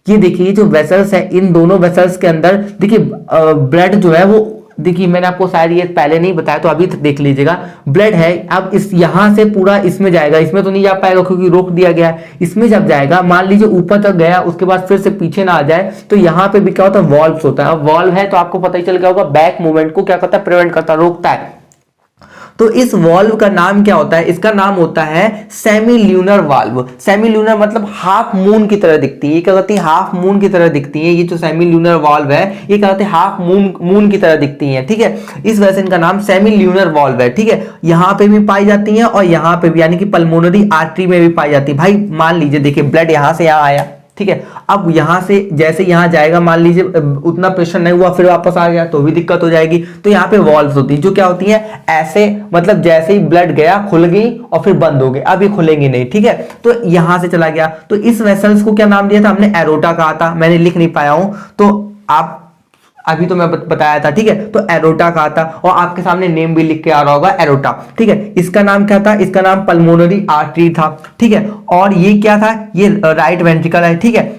ये देखिए जो वेसल्स है, इन दोनों वेसल्स के अंदर देखिए ब्लड जो है वो, देखिए मैंने आपको शायद ये पहले नहीं बताया, तो अभी देख लीजिएगा। ब्लड है, अब इस यहां से पूरा इसमें जाएगा, इसमें तो नहीं जा पाएगा क्योंकि रोक दिया गया है। इसमें जब जाएगा, मान लीजिए ऊपर तक गया, उसके बाद फिर से पीछे ना आ जाए, तो यहाँ पे भी क्या होता है, वॉल्व्स होता है। अब वॉल्व है तो आपको पता ही चल गया होगा, बैक मूवमेंट को क्या करता है, प्रिवेंट करता है, रोकता है। तो इस वॉल्व का नाम क्या होता है, इसका नाम होता है semi lunar valve. Semi lunar मतलब हाफ मून की तरह दिखती है। ये क्या कहती है, हाफ मून की तरह दिखती है। ये जो सेमी ल्यूनर वाल्व है, ये क्या कहते हैं, हाफ मून की तरह दिखती है। ठीक है, इस वजह से इनका नाम सेमी ल्यूनर वाल्व है। ठीक है, यहाँ पे भी पाई जाती है और यहाँ पे भी, यानी कि पल्मोनरी आर्टरी में भी पाई जाती है। भाई मान लीजिए, देखिए ब्लड यहाँ से यहाँ आया, ठीक है, अब यहां से जैसे यहां जाएगा, मान लीजिए उतना प्रेशर नहीं हुआ, फिर वापस आ गया तो भी दिक्कत हो जाएगी। तो यहाँ पे वॉल्व्स होती हैं, जो क्या होती हैं, ऐसे मतलब जैसे ही ब्लड गया खुल गई और फिर बंद हो गई, अब ये खुलेंगी नहीं। ठीक है, तो यहां से चला गया। तो इस वेसल्स को क्या नाम दिया था हमने, एरोटा कहा था, मैंने लिख नहीं पाया हूं, तो आप अभी तो मैं बताया था। ठीक है, तो एरोटा कहा था, और आपके सामने नेम भी लिख के आ रहा होगा, एरोटा। ठीक है, इसका नाम क्या था, इसका नाम पल्मोनरी आर्टरी था। ठीक है, और ये क्या था, ये राइट वेंट्रिकल है। ठीक है,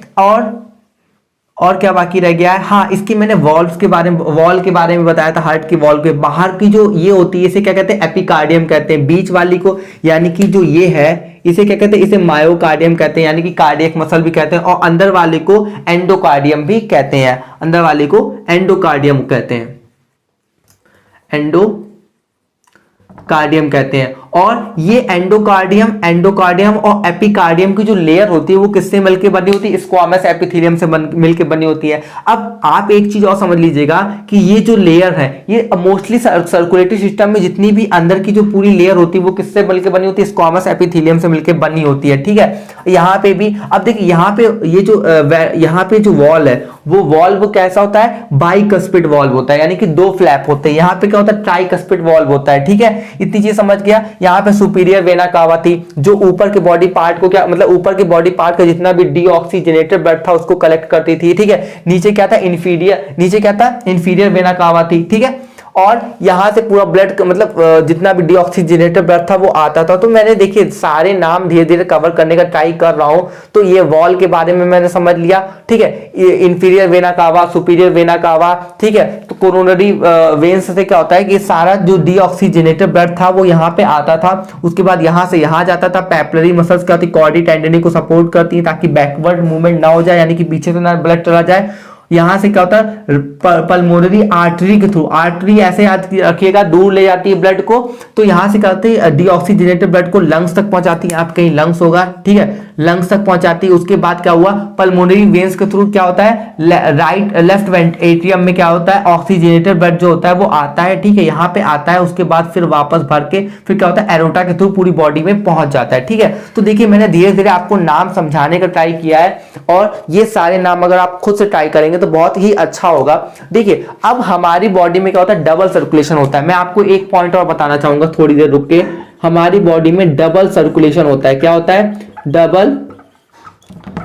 और क्या बाकी रह गया है, हाँ इसकी मैंने वॉल्व के बारे में बताया था। हार्ट की वॉल्व के बाहर की जो ये होती है, इसे क्या कहते हैं, एपिकार्डियम कहते हैं। बीच वाली को, यानी कि जो ये है, इसे क्या कहते हैं, इसे मायोकार्डियम कहते हैं, यानी कि कार्डियक मसल भी कहते हैं। और अंदर वाले को एंडोकार्डियम भी कहते हैं, अंदर वाले को एंडोकार्डियम कहते हैं, एंडोकार्डियम कहते हैं। और ये एंडोकार्डियम और एपिकार्डियम की जो लेयर होती है, वो किससे मिलकर बनी होती है, स्क्वामस एपिथेलियम से मिलकर बनी होती है। अब आप एक चीज और समझ लीजिएगा कि ये जो लेयर है, ये मोस्टली सर्कुलेटरी सिस्टम में जितनी भी अंदर की जो पूरी लेयर होती है, वो किससे मिलकर बनी होती है, स्क्वामस एपिथेलियम से मिलकर बनी होती है। ठीक है, यहाँ पे भी अब देखिए, यहाँ पे ये जो यहाँ पे जो वॉल है, वो वॉल्व कैसा होता है, बाइकस्पिड वॉल्व होता है, यानी कि 2 फ्लैप होते हैं। यहाँ पे क्या होता है, ट्राइकस्पिड वॉल्व होता है। ठीक है, इतनी चीज समझ गया। यहाँ पे सुपीरियर वेना कावा थी, जो ऊपर के बॉडी पार्ट को क्या मतलब, ऊपर के बॉडी पार्ट का जितना भी डीऑक्सीजनेटेड ब्लड था उसको कलेक्ट करती थी। ठीक है, नीचे क्या था, इंफीरियर वेना कावा थी। ठीक है, और यहां से पूरा ब्लड मतलब जितना भी डीऑक्सीजनेटेड ब्लड था वो आता था। तो मैंने देखिए सारे नाम धीरे धीरे कवर करने का ट्राई कर रहा हूं। तो ये वॉल के बारे में मैंने समझ लिया। ठीक है, inferior vena cava, superior vena cava. ठीक है, तो कोरोनरी वेन्स से क्या होता है कि सारा जो डीऑक्सीजनेटेड ब्लड था वो यहाँ पे आता था, उसके बाद यहाँ से यहाँ जाता था। पैपिलरी मसल्स क्या होती है, कॉर्डी टेंडनी को सपोर्ट करती है ताकि बैकवर्ड मूवमेंट ना हो जाए, यानी कि पीछे से ना ब्लड चला जाए। यहां से क्या होता है, पल्मोनरी आर्टरी के थ्रू, आर्टरी ऐसे याद रखिएगा, दूर ले जाती है ब्लड को। तो यहां से क्या होती है, डीऑक्सीजनेटेड ब्लड को लंग्स तक पहुंचाती है। आप कहीं लंग्स होगा, ठीक है, लंग्स तक पहुंचाती है। उसके बाद क्या हुआ, पल्मोनरी वेन्स के थ्रू क्या होता है, लेफ्ट एट्रियम में क्या होता है, ऑक्सीजनेटेड ब्लड जो होता है वो आता है। ठीक है, यहाँ पे आता है, उसके बाद फिर वापस भर के फिर क्या होता है, एरोटा के थ्रू पूरी बॉडी में पहुंच जाता है। ठीक है, तो देखिए मैंने धीरे धीरे आपको नाम समझाने का ट्राई किया है, और ये सारे नाम अगर आप खुद से ट्राई करेंगे तो बहुत ही अच्छा होगा। देखिए अब हमारी बॉडी में क्या होता है, डबल सर्कुलेशन होता है। मैं आपको एक पॉइंट और बताना चाहूंगा, थोड़ी देर रुक के। हमारी बॉडी में डबल सर्कुलेशन होता है। क्या होता है, डबल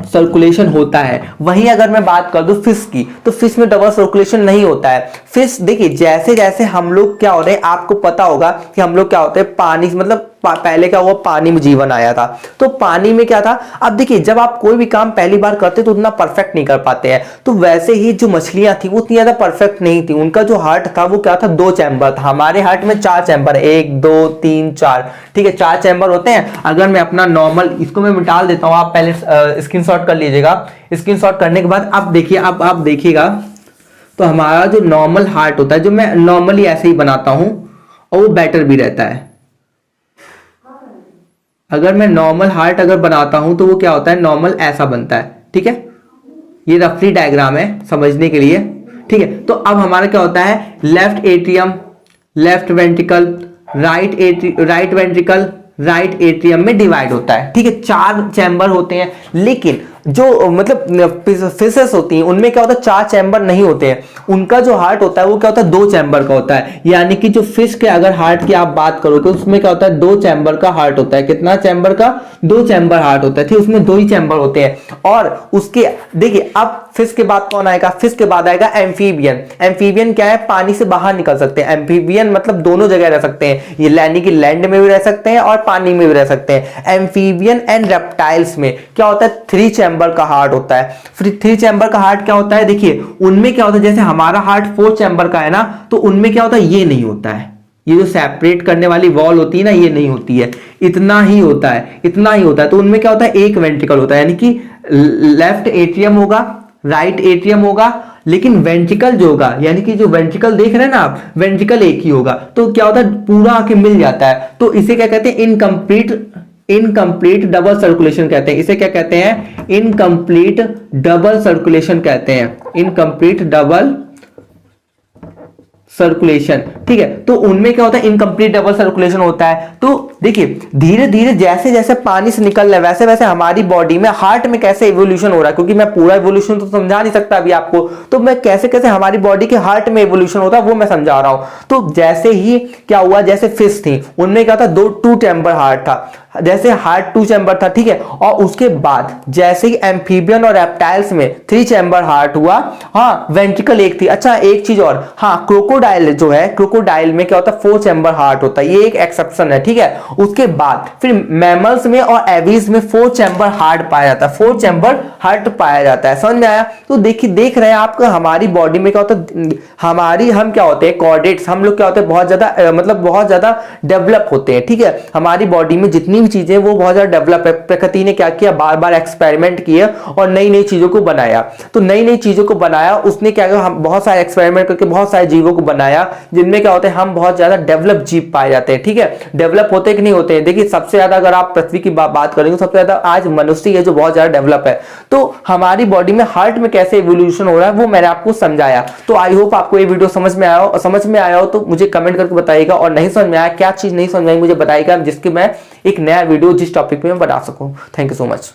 सर्कुलेशन होता है। वहीं अगर मैं बात कर दूं फिश की, तो फिश में डबल सर्कुलेशन नहीं होता है। फिश देखिए जैसे जैसे हम लोग क्या हो रहे हैं, आपको पता होगा कि हम लोग क्या होते हैं, पानी मतलब पहले क्या हुआ, पानी में जीवन आया था। तो पानी में क्या था, अब देखिए जब आप कोई भी काम पहली बार करते तो उतना परफेक्ट नहीं कर पाते हैं, तो वैसे ही जो मछलियां थी वो उतनी ज्यादा परफेक्ट नहीं थी। उनका जो हार्ट था वो क्या था, 2 चैम्बर था। हमारे हार्ट में 4 चैम्बर, 1 2 3 4, ठीक है, 4 चैम्बर होते हैं। अगर मैं अपना नॉर्मल, इसको मैं मिटा देता हूं, आप पहले स्क्रीनशॉट कर लीजिएगा। स्क्रीनशॉट करने के बाद अब देखिए, अब आप देखिएगा तो हमारा जो नॉर्मल हार्ट होता है, जो मैं नॉर्मली ऐसे ही बनाता हूं, और वो बेटर भी रहता है। अगर मैं नॉर्मल हार्ट अगर बनाता हूं तो वो क्या होता है, नॉर्मल ऐसा बनता है, ठीक है। ये रफली डायग्राम है समझने के लिए, ठीक है। तो अब हमारा क्या होता है, left atrium, left ventricle, right ventricle, right atrium में डिवाइड होता है, ठीक है। 4 चैम्बर होते हैं, लेकिन जो मतलब फिशेस होती हैं उनमें क्या होता है, 4 चैम्बर नहीं होते हैं। उनका जो हार्ट होता है वो क्या होता है, 2 चैम्बर का होता है। यानी कि जो फिश के अगर हार्ट की आप बात करोगे उसमें क्या होता है, 2 चैम्बर का हार्ट होता है। कितना चैम्बर का, 2 चैम्बर हार्ट होता है, ठीक, उसमें 2 ही चैम्बर होते हैं। और उसके देखिए अब फिश के बाद कौन आएगा, फिश के बाद आएगा एम्फीबियन। एम्फीबियन क्या है, पानी से बाहर निकल सकते हैं। एम्फीबियन मतलब दोनों जगह रह सकते हैं, ये यानी कि लैंड में भी रह सकते हैं और पानी में भी रह सकते हैं। एम्फीबियन एंड रेप्टाइल्स में क्या होता है, 3 चैम्बर का हार्ट होता है। फिर 3 चैम्बर का हार्ट क्या होता है, देखिए उनमें क्या होता है, जैसे हमारा हार्ट 4 चैम्बर का है ना, तो उनमें क्या होता है, ये नहीं होता है। ये जो सेपरेट करने वाली वॉल होती है ना, ये नहीं होती है, इतना ही होता है, इतना ही होता है। तो उनमें क्या होता है, एक वेंट्रिकल होता है, यानी कि लेफ्ट एट्रियम होगा, राइट एट्रियम होगा, लेकिन वेंट्रिकल जो होगा, यानी कि जो वेंट्रिकल देख रहे हैं ना आप, वेंट्रिकल एक ही होगा। तो क्या होता है, पूरा आके मिल जाता है। तो इसे क्या कहते हैं, इनकम्प्लीट डबल सर्कुलेशन कहते हैं। इसे क्या कहते हैं, इनकम्प्लीट डबल सर्कुलेशन कहते हैं, इनकम्प्लीट डबल सर्कुलेशन, ठीक है। तो उनमें क्या होता है, इनकम्प्लीट डबल सर्कुलेशन होता है। तो देखिए धीरे धीरे जैसे जैसे पानी से निकल रहा है वैसे वैसे हमारी बॉडी में, हार्ट में कैसे इवोल्यूशन हो रहा है, क्योंकि मैं पूरा इवोल्यूशन तो समझा नहीं सकता अभी आपको, तो मैं कैसे कैसे हमारी बॉडी के हार्ट में इवोल्यूशन होता है वो मैं समझा रहा हूं। तो जैसे ही क्या हुआ, जैसे फिश थी उनमें क्या था, 2 चैम्बर हार्ट था, जैसे हार्ट 2 चैम्बर था, ठीक है। और उसके बाद जैसे ही एम्फीबियन और रेप्टाइल्स में 3 चैम्बर हार्ट हुआ, हाँ वेंट्रिकल एक थी। अच्छा एक चीज और, हाँ क्रोकोडाइल जो है, क्रोकोडाइल में क्या होता है, 4 चैम्बर हार्ट होता है, ये एक एक्सेप्शन है, ठीक है। उसके बाद फिर मैमल्स में और एवीज में 4 चैम्बर हार्ट पाया जाता है, 4 चैम्बर हार्ट पाया जाता है। समझ में आया। तो देखिए देख रहे हैं आपका, हमारी बॉडी में क्या होता है, हम क्या होते हैं, कॉर्डेट्स, हम लोग क्या होते हैं, बहुत ज्यादा मतलब बहुत ज्यादा डेवलप होते हैं, ठीक है। हमारी बॉडी में जितनी भी चीजें वो बहुत ज्यादा डेवलप है। प्रकृति ने क्या किया, बार बार एक्सपेरिमेंट किए और नई नई चीजों को बनाया। तो नई नई चीजों को बनाया, उसने क्या किया, हम बहुत सारे एक्सपेरिमेंट करके बहुत सारे जीवों को बनाया, जिनमें क्या होते हैं, हम बहुत ज्यादा डेवलप जीव पाए जाते हैं, ठीक है। डेवलप होते कि नहीं होते हैं, देखिए सबसे ज्यादा अगर आप पृथ्वी की बात करेंगे, सबसे ज्यादा आज मनुष्य है जो बहुत ज्यादा डेवलप है। तो हमारी बॉडी में हार्ट में कैसे इवोल्यूशन हो रहा है वो मैंने आपको समझाया। तो आई होप आपको ये वीडियो समझ में आया हो तो मुझे कमेंट करके बताइएगा, और नहीं समझ में आया, क्या चीज नहीं समझ में आई मुझे बताइएगा, जिसकी मैं एक नया वीडियो जिस टॉपिक पे मैं बना सकूं। Thank you so much.